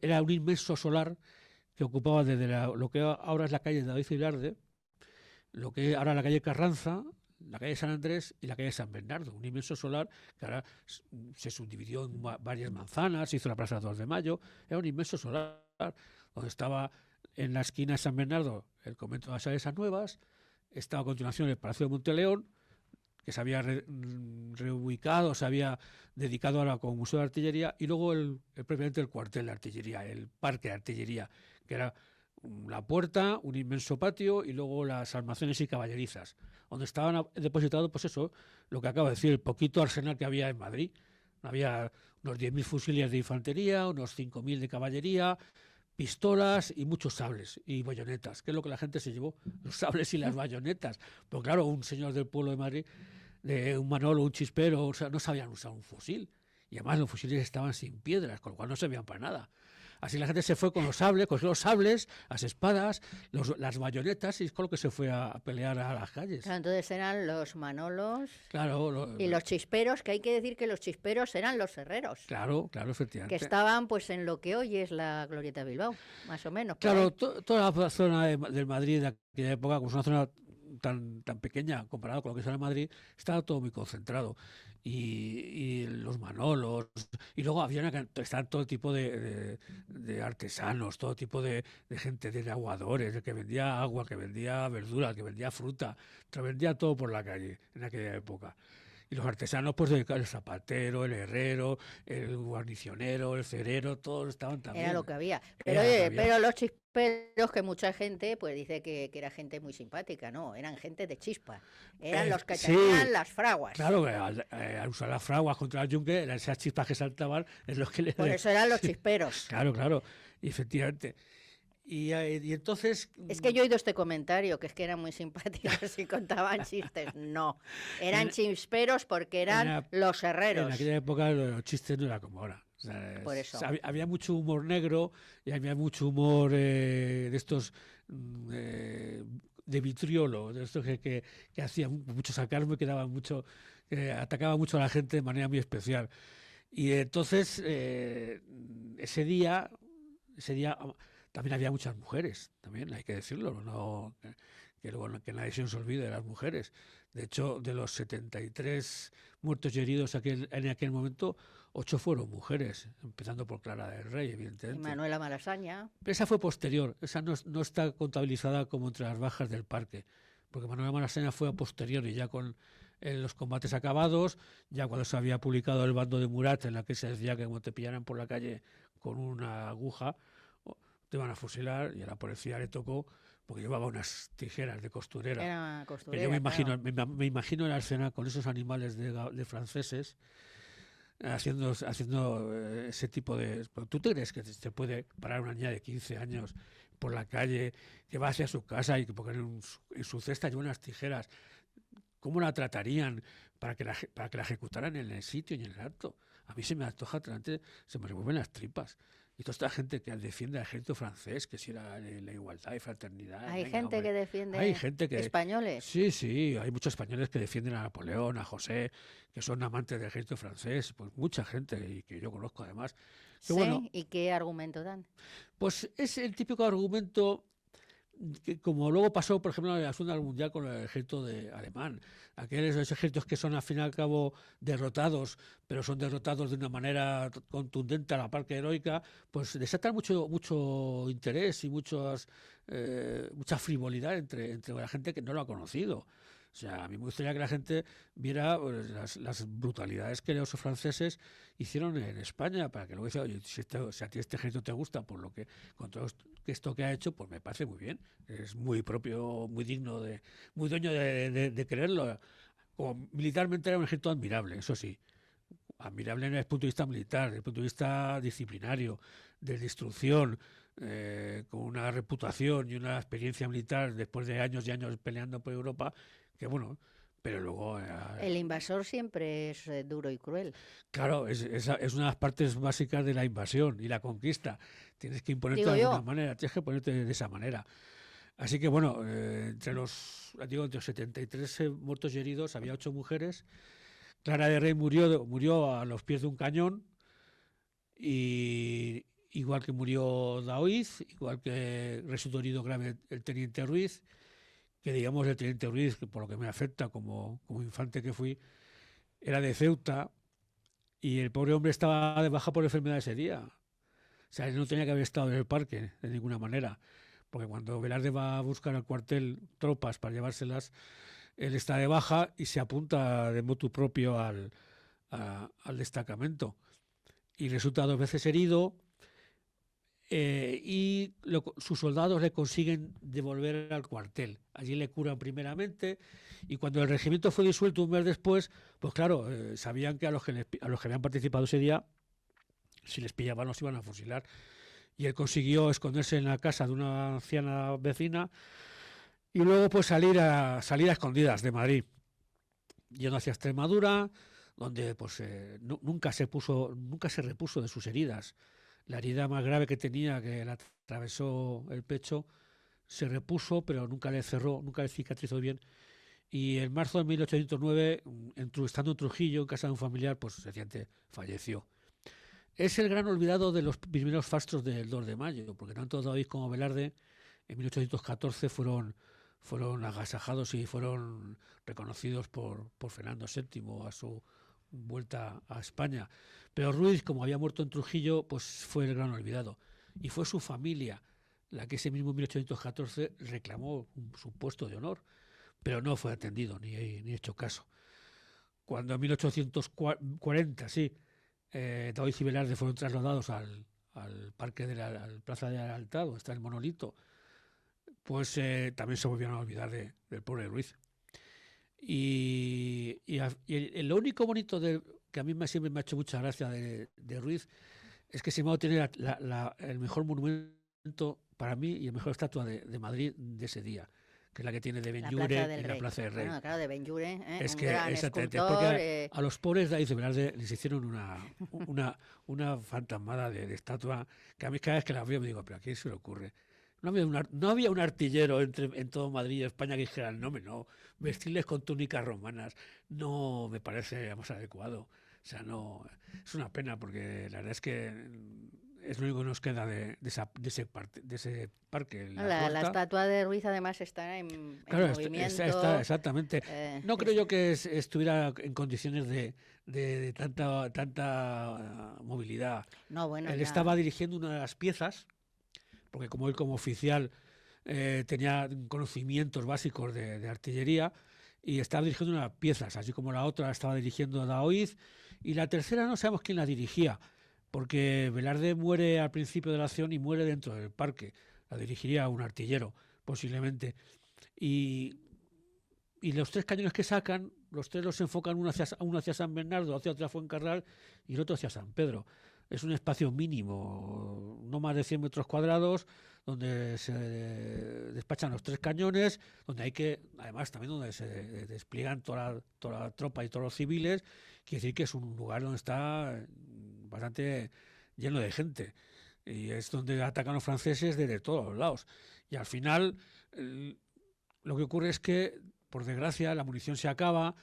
era un inmenso solar que ocupaba desde lo que ahora es la calle de Daoiz y Velarde, lo que ahora es la calle Carranza, la calle San Andrés y la calle San Bernardo, un inmenso solar que ahora se subdividió en varias manzanas, se hizo la Plaza 2 de Mayo, era un inmenso solar donde estaba en la esquina de San Bernardo el convento de las Salesas Nuevas, estaba a continuación el Palacio de Monteleón, que se había reubicado, se había dedicado ahora como museo de artillería, y luego propiamente el cuartel de artillería, el parque de artillería, que era la puerta, un inmenso patio y luego las almacenes y caballerizas, donde estaban depositados, pues eso, lo que acabo de decir, el poquito arsenal que había en Madrid. Había unos 10.000 fusiles de infantería, unos 5.000 de caballería, pistolas y muchos sables y bayonetas, que es lo que la gente se llevó, los sables y las bayonetas. Pero claro, un señor del pueblo de Madrid, un Manolo, un Chispero, o sea, no sabían usar un fusil. Y además los fusiles estaban sin piedras, con lo cual no servían para nada. Así la gente se fue con los sables, cogió los sables, las espadas, las bayonetas, y es con lo que se fue a pelear a las calles. Claro, entonces eran los Manolos, claro, y los Chisperos, que hay que decir que los Chisperos eran los herreros. Claro, efectivamente. Que estaban pues en lo que hoy es la Glorieta de Bilbao, más o menos. Claro, toda la zona del Madrid de aquella época, como es una zona tan pequeña comparado con lo que es ahora Madrid, estaba todo muy concentrado. Y los Manolos, y luego estaban todo tipo de artesanos, todo tipo de gente, de aguadores, el que vendía agua, que vendía verdura, que vendía fruta, que vendía todo por la calle en aquella época. Y los artesanos, pues el zapatero, el herrero, el guarnicionero, el cerero, todos estaban también. Era lo que había. Pero los chisperos, que mucha gente pues dice que era gente muy simpática, no, eran gente de chispa. Eran los que tenían las fraguas. Claro, al usar las fraguas contra el yunque, esas chispas que saltaban, es lo que Por eso eran los chisperos. Claro, y efectivamente. Y entonces... Es que yo he oído este comentario, que es que eran muy simpáticos y contaban chistes. No, eran chisperos porque eran los herreros. En aquella época los chistes no eran como ahora. O sea, por eso. Había mucho humor negro y había mucho humor de estos... de vitriolo, de estos que hacían mucho sarcasmo y que daban mucho... atacaba mucho a la gente de manera muy especial. Y entonces, ese día También había muchas mujeres, también hay que decirlo, no que nadie se nos olvide de las mujeres. De hecho, de los 73 muertos y heridos en aquel momento, 8 fueron mujeres, empezando por Clara del Rey, Y evidentemente. Manuela Malasaña. Esa fue posterior, esa no está contabilizada como entre las bajas del parque, porque Manuela Malasaña fue a posteriori, ya con los combates acabados, ya cuando se había publicado el bando de Murat, en la que se decía que como te pillaran por la calle con una aguja, te iban a fusilar, y a la policía le tocó, porque llevaba unas tijeras de costurera. Era Que costurera, yo me imagino, claro. me imagino la escena con esos animales de franceses haciendo ese tipo de... ¿Tú te crees que te puede parar una niña de 15 años por la calle, que va hacia su casa y que porque en su cesta lleva unas tijeras? ¿Cómo la tratarían para que la ejecutaran en el sitio y en el acto? A mí se me antoja, se me revuelven las tripas. Y toda esta gente que defiende al ejército francés, que si era la igualdad y fraternidad. Hay venga, gente hombre. que defiende Hay gente que... españoles. Sí, hay muchos españoles que defienden a Napoleón, a José, que son amantes del ejército francés, pues mucha gente, y que yo conozco además. Que Sí, bueno, ¿y qué argumento dan? pues es el típico argumento que, como luego pasó, por ejemplo, en la Segunda Guerra Mundial con el ejército alemán. Aquellos ejércitos que son al fin y al cabo derrotados, pero son derrotados de una manera contundente a la par que heroica, pues desatan mucho interés y mucha frivolidad entre la gente que no lo ha conocido. O sea, a mí me gustaría que la gente viera pues, las brutalidades que los franceses hicieron en España, para que luego diga, oye, si a ti este ejército te gusta, por lo que con todo esto que ha hecho, pues me parece muy bien. Es muy propio, muy digno, muy dueño de creerlo. Como militarmente era un ejército admirable, eso sí. Admirable desde el punto de vista militar, desde el punto de vista disciplinario, de destrucción, con una reputación y una experiencia militar después de años y años peleando por Europa, que bueno, pero luego... El invasor siempre es duro y cruel. Claro, es una de las partes básicas de la invasión y la conquista. Tienes que imponerte Digo de alguna yo. manera, tienes que ponerte de esa manera. Así que bueno, entre los 73 muertos y heridos había 8 mujeres. Clara de Rey murió a los pies de un cañón, y igual que murió Daoiz, igual que resultó herido grave el teniente Ruiz, que digamos el teniente Ruiz, que por lo que me afecta como infante que fui, era de Ceuta, y el pobre hombre estaba de baja por enfermedad ese día. O sea, él no tenía que haber estado en el parque de ninguna manera, porque cuando Velarde va a buscar al cuartel tropas para llevárselas, él está de baja y se apunta de motu propio al destacamento. Y resulta 2 veces herido, y sus soldados le consiguen devolver al cuartel. Allí le curan primeramente, y cuando el regimiento fue disuelto un mes después, pues claro, sabían que a los que habían participado ese día, si les pillaban los iban a fusilar. Y él consiguió esconderse en la casa de una anciana vecina y luego pues salir a escondidas de Madrid, yendo hacia Extremadura, donde pues nunca se repuso de sus heridas. La herida más grave que tenía, que le atravesó el pecho, se repuso, pero nunca le cicatrizó bien. Y en marzo de 1809, estando en Trujillo, en casa de un familiar, pues sencillamente falleció. Es el gran olvidado de los primeros fastros del 2 de mayo, porque tanto Daoiz como Velarde en 1814 fueron agasajados y fueron reconocidos por Fernando VII a su vuelta a España. Pero Ruiz, como había muerto en Trujillo, pues fue el gran olvidado. Y fue su familia la que ese mismo 1814 reclamó su puesto de honor, pero no fue atendido ni hecho caso. Cuando en 1840, sí, Daoiz y Velarde fueron trasladados al parque al Plaza de Alta, donde está el monolito, pues también se volvieron a olvidar del pobre Ruiz. Y lo único bonito que a mí siempre me ha hecho mucha gracia de Ruiz es que Simao tiene el mejor monumento para mí y la mejor estatua de Madrid de ese día, que es la que tiene de Benlliure en la Plaza del Rey. Bueno, claro, de Benlliure, es un que gran escultor. Porque a los pobres de ahí de Velarde les hicieron una fantasmada de estatua, que a mí cada vez que la veo me digo, pero ¿a quién se le ocurre? No había un artillero en todo Madrid y España que dijera, no, vestirles con túnicas romanas no me parece más adecuado. O sea, no, es una pena, porque la verdad es que es lo único que nos queda de ese parque. La estatua de Ruiz además está en movimiento. Exactamente. No creo yo que estuviera en condiciones de tanta movilidad. No, bueno, él ya estaba dirigiendo una de las piezas, porque como él como oficial tenía conocimientos básicos de artillería, y estaba dirigiendo unas piezas, así como la otra estaba dirigiendo Daoiz, y la tercera no sabemos quién la dirigía, porque Velarde muere al principio de la acción y muere dentro del parque. La dirigiría un artillero, posiblemente. Y los 3 cañones que sacan, los 3 los enfocan uno hacia San Bernardo, hacia Fuencarral y el otro hacia San Pedro. Es un espacio mínimo, no más de 100 metros cuadrados, donde se despachan los 3 cañones, donde hay que, además también donde se despliegan toda la tropa y todos los civiles. Quiere decir que es un lugar donde está bastante lleno de gente, y es donde atacan los franceses desde todos los lados. Y al final lo que ocurre es que, por desgracia, la munición se acaba,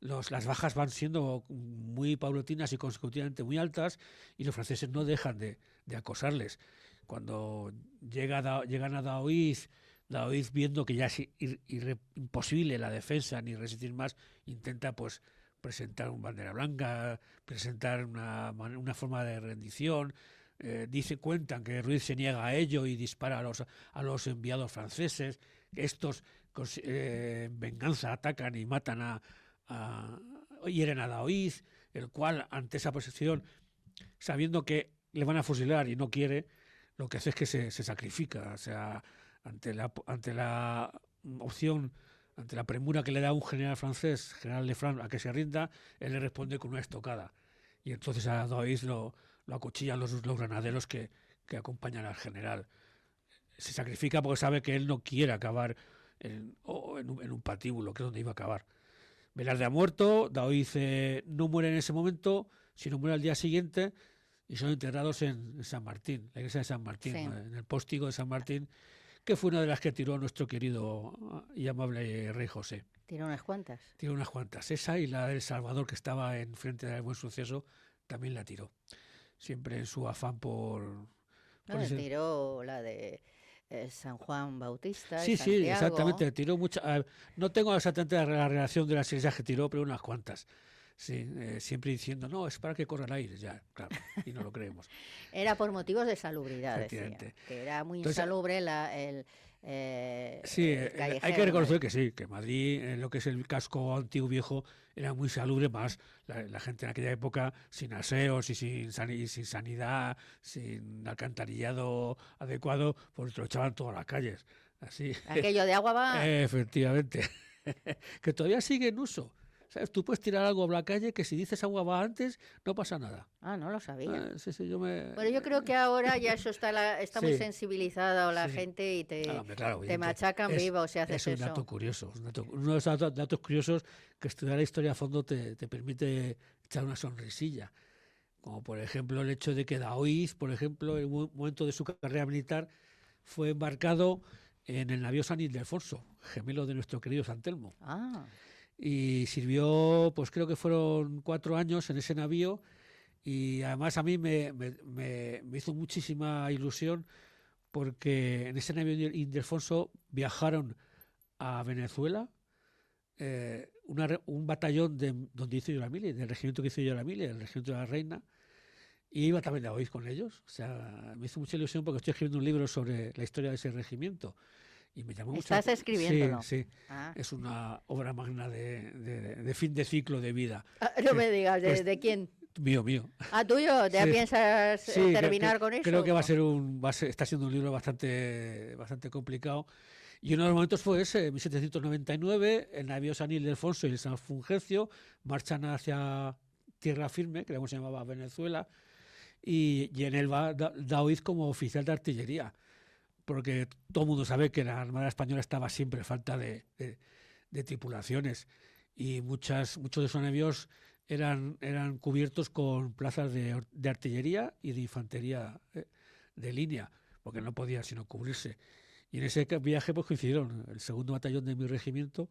las bajas van siendo muy paulatinas y consecutivamente muy altas, y los franceses no dejan de acosarles. Cuando llegan a Daoiz, viendo que ya es imposible la defensa ni resistir más, intenta pues presentar una bandera blanca, presentar una forma de rendición. Cuentan que Ruiz se niega a ello y dispara a los enviados franceses. Estos en venganza atacan y matan hieren a Daoiz, el cual ante esa posición, sabiendo que le van a fusilar y no quiere, lo que hace es que se sacrifica. O sea, ante la opción, ante la premura que le da un general francés, general Lefranc, a que se rinda, él le responde con una estocada. Y entonces a Daoiz lo acuchillan los granaderos que acompañan al general. Se sacrifica porque sabe que él no quiere acabar en un patíbulo, que es donde iba a acabar. Velarde ha muerto, Daoiz no muere en ese momento, sino muere al día siguiente, y son enterrados en San Martín, la iglesia de San Martín, sí, en el póstigo de San Martín, que fue una de las que tiró nuestro querido y amable rey José. Tiró unas cuantas. Tiró unas cuantas. Esa y la del Salvador, que estaba enfrente del Buen Suceso, también la tiró. Siempre en su afán por tiró la de San Juan Bautista. Sí, Santiago. Sí, exactamente. Tiró muchas. No tengo exactamente la relación de las iglesias que tiró, pero unas cuantas. Sí, siempre diciendo, no, es para que corran aires, ya, claro, y no lo creemos. Era por motivos de salubridad, decía, que era muy insalubre el callejero, hay que reconocer que sí, que Madrid, lo que es el casco antiguo viejo, era muy salubre, más la gente en aquella época sin aseos y sin sanidad, sin alcantarillado adecuado, pues lo echaban todas las calles. Así. Aquello de agua va. Efectivamente, que todavía sigue en uso. ¿Sabes? Tú puedes tirar algo a la calle que si dices agua va antes, no pasa nada. Ah, no lo sabía. Bueno, yo creo que ahora ya eso está muy sensibilizada la gente y te machacan vivo si haces eso. Es un dato curioso. Uno de los datos curiosos que estudiar la historia a fondo te permite echar una sonrisilla. Como por ejemplo el hecho de que Daoiz, por ejemplo, en un momento de su carrera militar, fue embarcado en el navío San Ildefonso, gemelo de nuestro querido San Telmo. Ah. Y sirvió, pues creo que fueron 4 años en ese navío, y además a mí me hizo muchísima ilusión, porque en ese navío Ildefonso viajaron a Venezuela un batallón donde hizo yo la mili, del regimiento que hizo yo la mili, el regimiento de la Reina, y iba también a oír con ellos. O sea, me hizo mucha ilusión porque estoy escribiendo un libro sobre la historia de ese regimiento. Y me llamó ¿Estás escribiéndolo? Sí. Es una obra magna de fin de ciclo de vida. No me digas, ¿de quién? Mío. ¿Ah, tuyo? ¿Ya piensas terminar con eso? Creo que está siendo un libro bastante complicado. Y uno de los momentos fue ese, en 1799, el navío San Ildefonso y el San Fulgencio marchan hacia tierra firme, que se llamaba Venezuela, y en él va Daoiz como oficial de artillería, porque todo el mundo sabe que la Armada Española estaba siempre a falta de tripulaciones, y muchos de esos navíos eran cubiertos con plazas de artillería y de infantería de línea, porque no podían sino cubrirse. Y en ese viaje pues coincidieron el segundo batallón de mi regimiento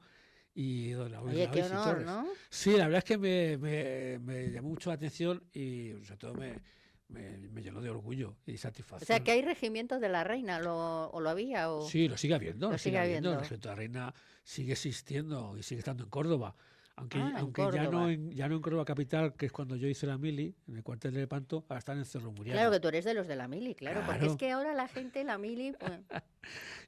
y Oye, qué honor, ¿no? Sí, la verdad es que me llamó mucho la atención, y sobre todo me llenó de orgullo y satisfacción. O sea, que hay regimientos de la Reina, ¿o lo había? O... Sí, lo sigue habiendo. Lo sigue habiendo. El regimiento de la Reina sigue existiendo y sigue estando en Córdoba. Aunque Córdoba. Ya no en Córdoba capital, que es cuando yo hice la mili, en el cuartel de Lepanto, ahora están en Cerro Muriano. Claro que tú eres de los de la mili, claro. Porque es que ahora la gente, la mili... Pues...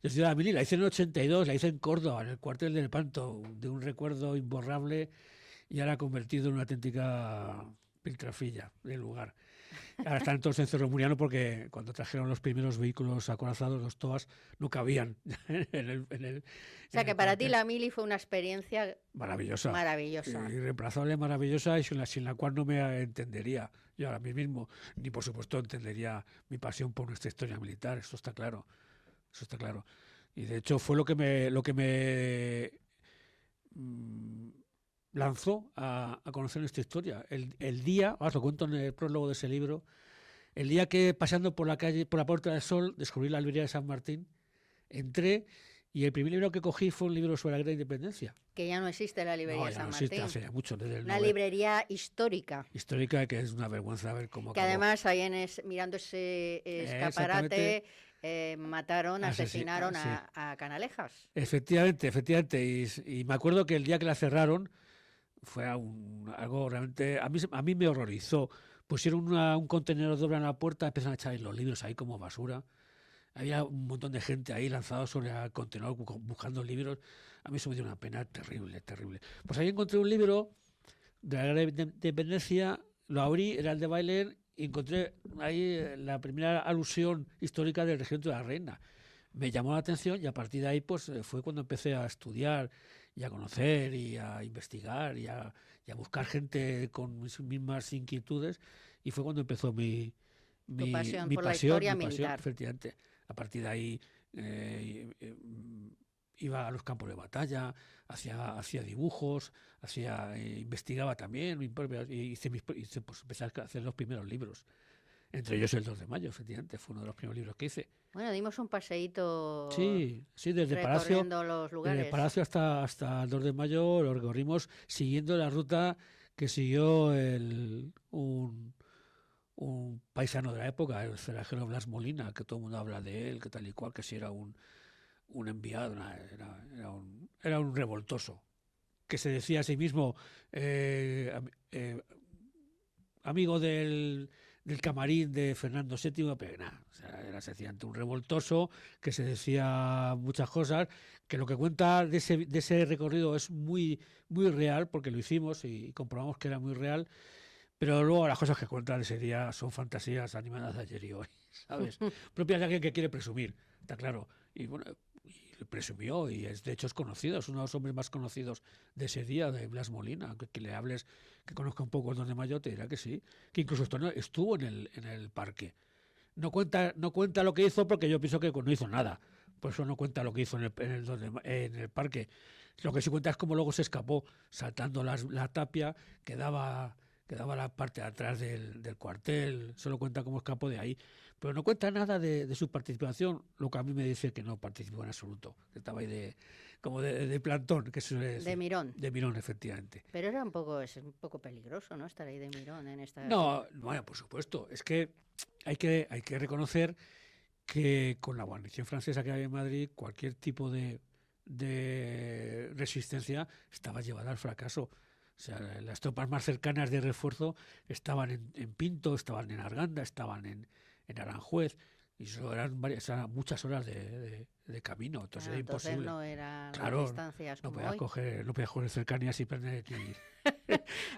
Yo soy de la mili, la hice en el 82, la hice en Córdoba, en el cuartel de Lepanto, de un recuerdo imborrable y ahora convertido en una auténtica piltrafilla del lugar. Ahora están entonces en Cerro Muriano porque cuando trajeron los primeros vehículos acorazados, los TOAS, no cabían en el O sea, que para ti la mili fue una experiencia maravillosa. Maravillosa. Irreemplazable, maravillosa y sin la cual no me entendería yo ahora mismo, ni por supuesto entendería mi pasión por nuestra historia militar, eso está claro. Eso está claro. Y de hecho fue lo que me lanzó a conocer esta historia. El día, os lo cuento en el prólogo de ese libro, el día que pasando por la calle, por la Puerta del Sol, descubrí la librería de San Martín, entré y el primer libro que cogí fue un libro sobre la guerra de independencia. Que ya no existe la librería de San Martín. No existe hace mucho. Desde el una librería histórica. Histórica, que es una vergüenza ver cómo que acabó. Además, ahí mirando ese escaparate, mataron, asesinaron a Canalejas. Efectivamente. Y me acuerdo que el día que la cerraron, algo realmente... A mí me horrorizó. Pusieron un contenedor doble en la puerta, empezaron a echar los libros ahí como basura. Había un montón de gente ahí lanzado sobre el contenedor buscando libros. A mí eso me dio una pena terrible. Pues ahí encontré un libro de la guerra de independencia, lo abrí, era el de Bailén, y encontré ahí la primera alusión histórica del regimiento de la Reina. Me llamó la atención y a partir de ahí pues fue cuando empecé a estudiar y a conocer y a investigar y a buscar gente con mis mismas inquietudes, y fue cuando empezó mi pasión por la historia militar. Efectivamente. A partir de ahí iba a los campos de batalla, hacía dibujos, investigaba también, y empecé a hacer los primeros libros. Entre ellos el 2 de mayo, efectivamente, fue uno de los primeros libros que hice. Bueno, dimos un paseíto sí, desde los lugares. Desde el Palacio hasta el 2 de mayo lo recorrimos siguiendo la ruta que siguió un paisano de la época, el cerrajero Blas Molina, que todo el mundo habla de él, que tal y cual, que si era un enviado, era un revoltoso, que se decía a sí mismo amigo del camarín de Fernando VII, pero nada, o sea, era sencillamente un revoltoso que se decía muchas cosas, que lo que cuenta de ese recorrido es muy, muy real, porque lo hicimos y comprobamos que era muy real. Pero luego las cosas que cuentan ese día son fantasías animadas de ayer y hoy, ¿sabes? Propias de alguien que quiere presumir, está claro. Y bueno, y presumió, y de hecho es conocido, es uno de los hombres más conocidos de ese día, de Blas Molina. Que le hables, que conozca un poco el 2 de mayo, te dirá que sí. Que incluso estuvo en el parque. No cuenta lo que hizo, porque yo pienso que no hizo nada. Por eso no cuenta lo que hizo en el parque. Lo que sí cuenta es cómo luego se escapó, saltando la tapia que daba la parte de atrás del cuartel. Solo cuenta cómo escapó de ahí, pero no cuenta nada de su participación, lo que a mí me dice que no participó en absoluto, que estaba ahí como de plantón, que de mirón. De mirón, efectivamente. Pero es un poco peligroso, ¿no?, estar ahí de mirón en esta... No, bueno, por supuesto, es que hay que reconocer que con la guarnición francesa que había en Madrid, cualquier tipo de resistencia estaba llevada al fracaso. O sea, las tropas más cercanas de refuerzo estaban en Pinto, estaban en Arganda, estaban en Aranjuez, y eso eran muchas horas de camino. Entonces era imposible. No eran distancias no como podía coger cercanías y perder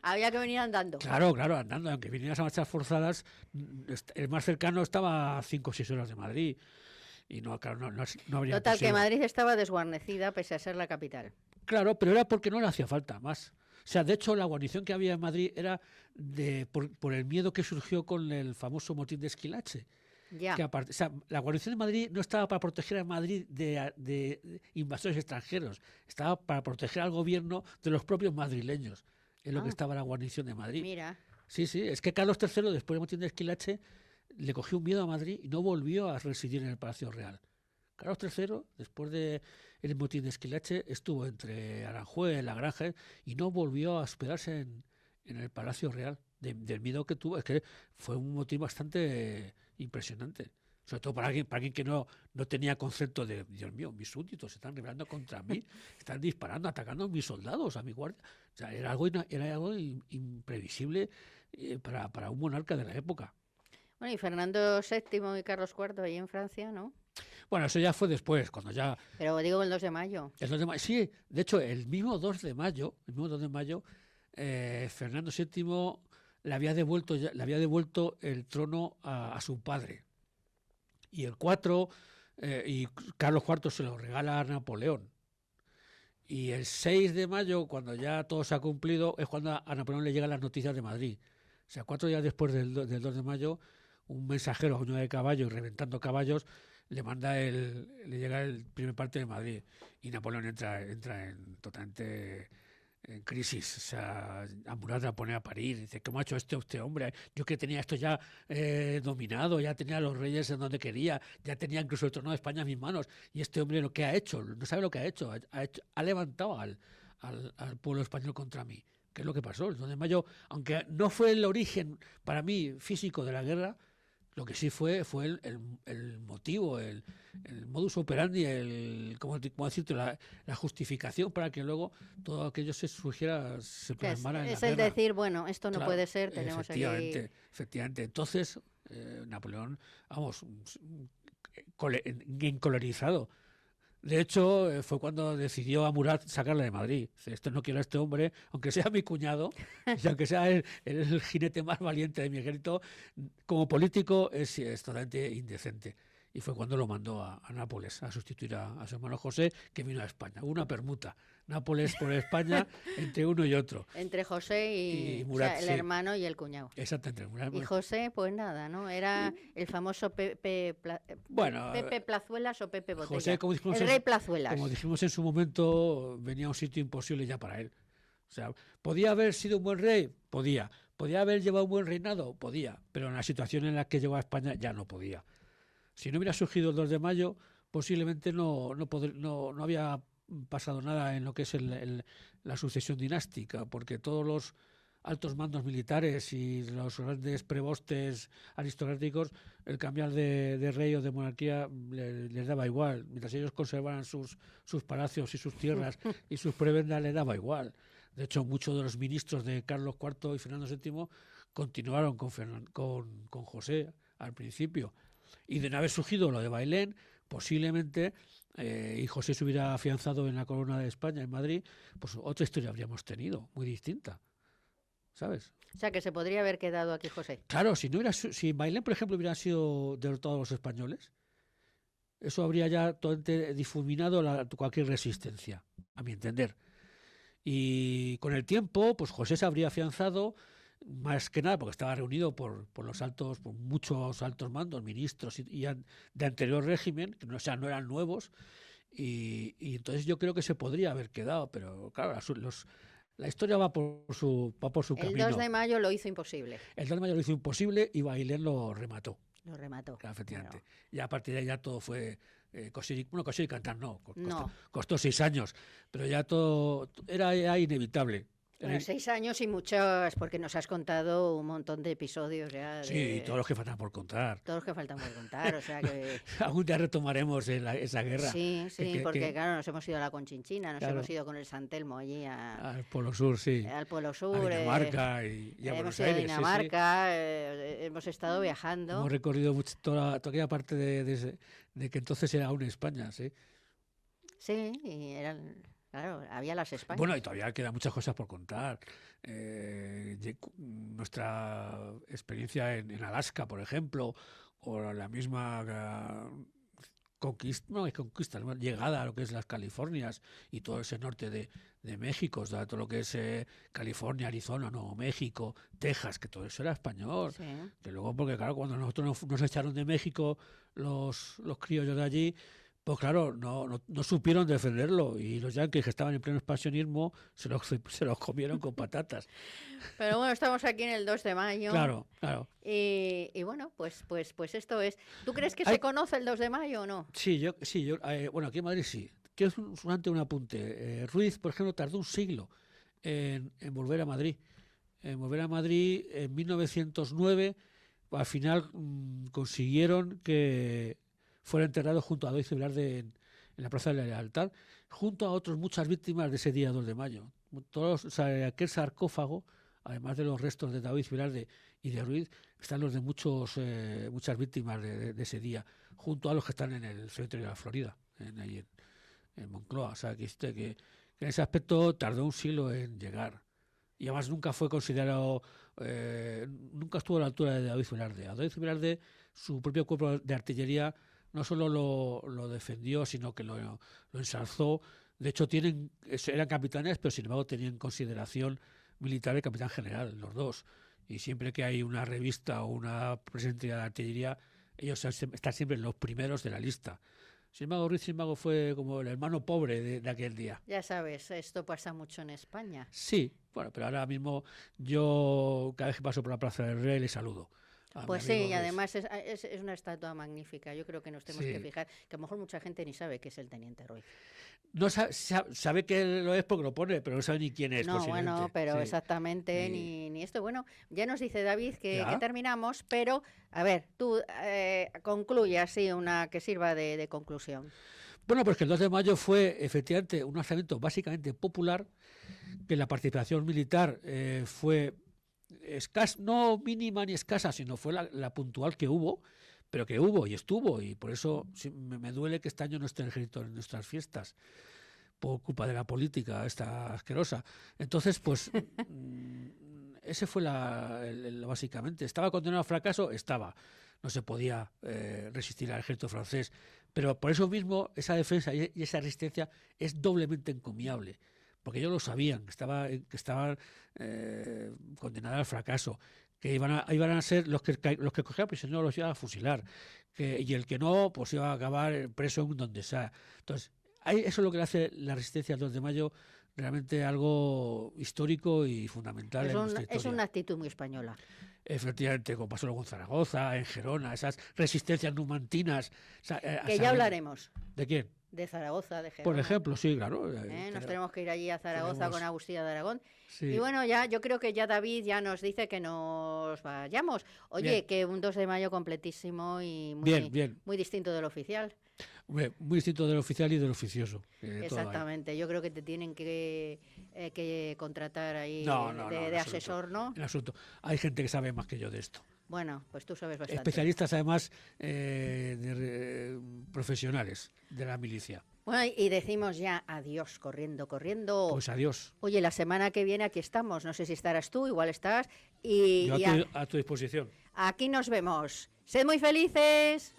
Había que venir andando. Claro, andando. Aunque vinieras a marchas forzadas, el más cercano estaba a 5 o 6 horas de Madrid. Y no habría Total, que Madrid estaba desguarnecida pese a ser la capital. Claro, pero era porque no le hacía falta más. O sea, de hecho, la guarnición que había en Madrid era por el miedo que surgió con el famoso motín de Esquilache. Ya. O sea, la guarnición de Madrid no estaba para proteger a Madrid de invasores extranjeros, estaba para proteger al gobierno de los propios madrileños. Es lo que estaba la guarnición de Madrid. Mira. Sí, es que Carlos III, después del motín de Esquilache, le cogió un miedo a Madrid y no volvió a residir en el Palacio Real. Carlos III, después del motín de Esquilache, estuvo entre Aranjuez, La Granja, y no volvió a hospedarse en el Palacio Real. del miedo que tuvo. Es que fue un motivo bastante impresionante. Sobre todo para alguien que no tenía concepto de, Dios mío, mis súbditos se están rebelando contra mí, están disparando, atacando a mis soldados, a mi guardia. O sea, era algo imprevisible para un monarca de la época. Bueno, y Fernando VII y Carlos IV ahí en Francia, ¿no? Bueno, eso ya fue después, cuando ya... Pero digo el 2 de mayo. El 2 de mayo, sí, de hecho, el mismo 2 de mayo, Fernando VII le había devuelto el trono a su padre. Y el 4, y Carlos IV se lo regala a Napoleón. Y el 6 de mayo, cuando ya todo se ha cumplido, es cuando a Napoleón le llegan las noticias de Madrid. O sea, 4 días después del 2 de mayo, un mensajero a uña de caballo y reventando caballos le llega el primer parte de Madrid. Y Napoleón entra totalmente en crisis. O sea, a Murat la pone a parir. Dice, ¿cómo ha hecho este hombre? Yo que tenía esto ya dominado, ya tenía a los reyes en donde quería, ya tenía incluso el trono de España en mis manos. Y este hombre lo que ha hecho, no sabe lo que ha hecho. Ha levantado al pueblo español contra mí. ¿Qué es lo que pasó? El 2 de mayo, aunque no fue el origen para mí físico de la guerra, lo que sí fue el motivo, el modus operandi, ¿cómo decirte? La justificación para que luego todo aquello se plasmara en la guerra. Es decir, bueno, esto no puede ser, tenemos Efectivamente. Entonces, Napoleón, vamos, encolerizado. De hecho, fue cuando decidió a Murat sacarle de Madrid. Esto no quiero a este hombre, aunque sea mi cuñado, y aunque sea el jinete más valiente de mi ejército, como político es totalmente indecente. Y fue cuando lo mandó a Nápoles a sustituir a su hermano José, que vino a España. Hubo una permuta. Nápoles por España entre uno y otro. Entre José y Murat, o sea, el hermano y el cuñado. Exactamente. Y José, pues nada, ¿no? Era el famoso Pepe Plazuelas o Pepe Botella. José, como dijimos, el rey Plazuelas. Como dijimos en su momento, venía a un sitio imposible ya para él. O sea, ¿podía haber sido un buen rey? Podía. ¿Podía haber llevado un buen reinado? Podía. Pero en la situación en la que llegó a España ya no podía. Si no hubiera surgido el 2 de mayo, posiblemente no había pasado nada en lo que es la sucesión dinástica, porque todos los altos mandos militares y los grandes prebostes aristocráticos, el cambiar de rey o de monarquía les daba igual. Mientras ellos conservaran sus palacios y sus tierras y sus prebendas, les daba igual. De hecho, muchos de los ministros de Carlos IV y Fernando VII continuaron con José al principio. Y de no haber surgido lo de Bailén, posiblemente, y José se hubiera afianzado en la corona de España, en Madrid, pues otra historia habríamos tenido, muy distinta. ¿Sabes? O sea, que se podría haber quedado aquí José. Claro, si Bailén, por ejemplo, hubiera sido derrotado a los españoles, eso habría ya totalmente difuminado cualquier resistencia, a mi entender. Y con el tiempo, pues José se habría afianzado, más que nada porque estaba reunido por muchos altos mandos, ministros y de anterior régimen, que no eran nuevos, y entonces yo creo que se podría haber quedado, pero claro, la historia va por su camino. El 2 de mayo lo hizo imposible. El 2 de mayo lo hizo imposible y Bailén lo remató. Lo remató. Claro, efectivamente. Bueno. Y a partir de ahí ya todo fue coser y cantar, no. Costó 6 años, pero ya todo era inevitable. Bueno, 6 años y muchos, porque nos has contado un montón de episodios ya. Sí, todos los que faltan por contar. Todos los que faltan por contar, o sea que... Algún día retomaremos esa guerra. Sí, porque claro, nos hemos ido a la Conchinchina, nos hemos ido con el San Telmo allí al Polo Sur, sí. Al Polo Sur. A Dinamarca y a Buenos Aires. Hemos ido a Dinamarca, hemos estado viajando. Hemos recorrido toda aquella parte de que entonces era aún España, sí. Sí, y eran... Claro, había las Españas. Bueno, y todavía quedan muchas cosas por contar. Nuestra experiencia en Alaska, por ejemplo, o la misma llegada a lo que es las Californias y todo ese norte de México, todo lo que es California, Arizona, Nuevo México, Texas, que todo eso era español. Sí. Que luego, porque claro, cuando nosotros nos echaron de México los criollos de allí, pues claro, no supieron defenderlo y los yanquis que estaban en pleno expansionismo se los comieron con patatas. Pero bueno, estamos aquí en el 2 de mayo. Claro. Y bueno, pues esto es. ¿Tú crees que se conoce el 2 de mayo o no? Sí, yo bueno, aquí en Madrid sí. Quiero solamente un apunte. Ruiz, por ejemplo, tardó un siglo en volver a Madrid. en volver a Madrid en 1909. Al final consiguieron que fuera enterrado junto a David Velarde en la Plaza de la Lealtad, junto a otras muchas víctimas de ese día 2 de mayo. Todos, o sea, aquel sarcófago, además de los restos de David Velarde y de Ruiz, están los de muchas víctimas de ese día, junto a los que están en el cementerio de la Florida, ahí en Moncloa. O sea, que en ese aspecto tardó un siglo en llegar. Y además nunca fue considerado, nunca estuvo a la altura de David Velarde. A David Velarde, su propio cuerpo de artillería no solo lo defendió, sino que lo ensalzó. De hecho, eran capitanes, pero sin embargo tenían consideración militar de capitán general, los dos. Y siempre que hay una revista o una presencia de artillería, ellos están siempre los primeros de la lista. Sin embargo, Ruiz fue como el hermano pobre de aquel día. Ya sabes, esto pasa mucho en España. Sí, bueno, pero ahora mismo yo cada vez que paso por la Plaza del Rey le saludo. Pues sí, y además es una estatua magnífica. Yo creo que nos tenemos que fijar, que a lo mejor mucha gente ni sabe que es el teniente Ruiz. No sabe que lo es porque lo pone, pero no sabe ni quién es. No, bueno, pero exactamente ni esto. Bueno, ya nos dice David que terminamos, pero a ver, tú concluye así una que sirva de conclusión. Bueno, pues que el 2 de mayo fue efectivamente un alzamiento básicamente popular, que la participación militar fue escasa, no mínima ni escasa, sino fue la puntual que hubo, pero que hubo y estuvo, y por eso me duele que este año no esté el ejército en nuestras fiestas, por culpa de la política esta asquerosa. Entonces, pues ese fue básicamente. ¿Estaba condenado al fracaso? Estaba. No se podía resistir al ejército francés, pero por eso mismo esa defensa y esa resistencia es doblemente encomiable, porque ellos lo sabían, que estaban condenados al fracaso, que iban a ser los que cogían prisioneros los iban a fusilar, y el que no, pues iba a acabar preso en donde sea. Entonces, eso es lo que le hace la resistencia al 2 de mayo realmente algo histórico y fundamental en nuestra historia. Es una actitud muy española. Efectivamente, como pasó luego en Zaragoza, en Gerona, esas resistencias numantinas. Que ya hablaremos. ¿De quién? De Zaragoza, de Gerona. Por ejemplo, sí, claro. Nos tenemos que ir allí a Zaragoza con Agustina de Aragón. Sí. Y bueno, yo creo que ya David ya nos dice que nos vayamos. Oye, bien. Que un 2 de mayo completísimo y muy distinto del oficial. Muy distinto del oficial y del oficioso. Exactamente, yo creo que te tienen que contratar ahí de asesor, ¿no? En absoluto. Hay gente que sabe más que yo de esto. Bueno, pues tú sabes bastante. Especialistas, además, profesionales de la milicia. Bueno, y decimos ya adiós, corriendo. Pues adiós. Oye, la semana que viene aquí estamos. No sé si estarás tú, igual estás. Yo a tu disposición. Aquí nos vemos. ¡Sed muy felices!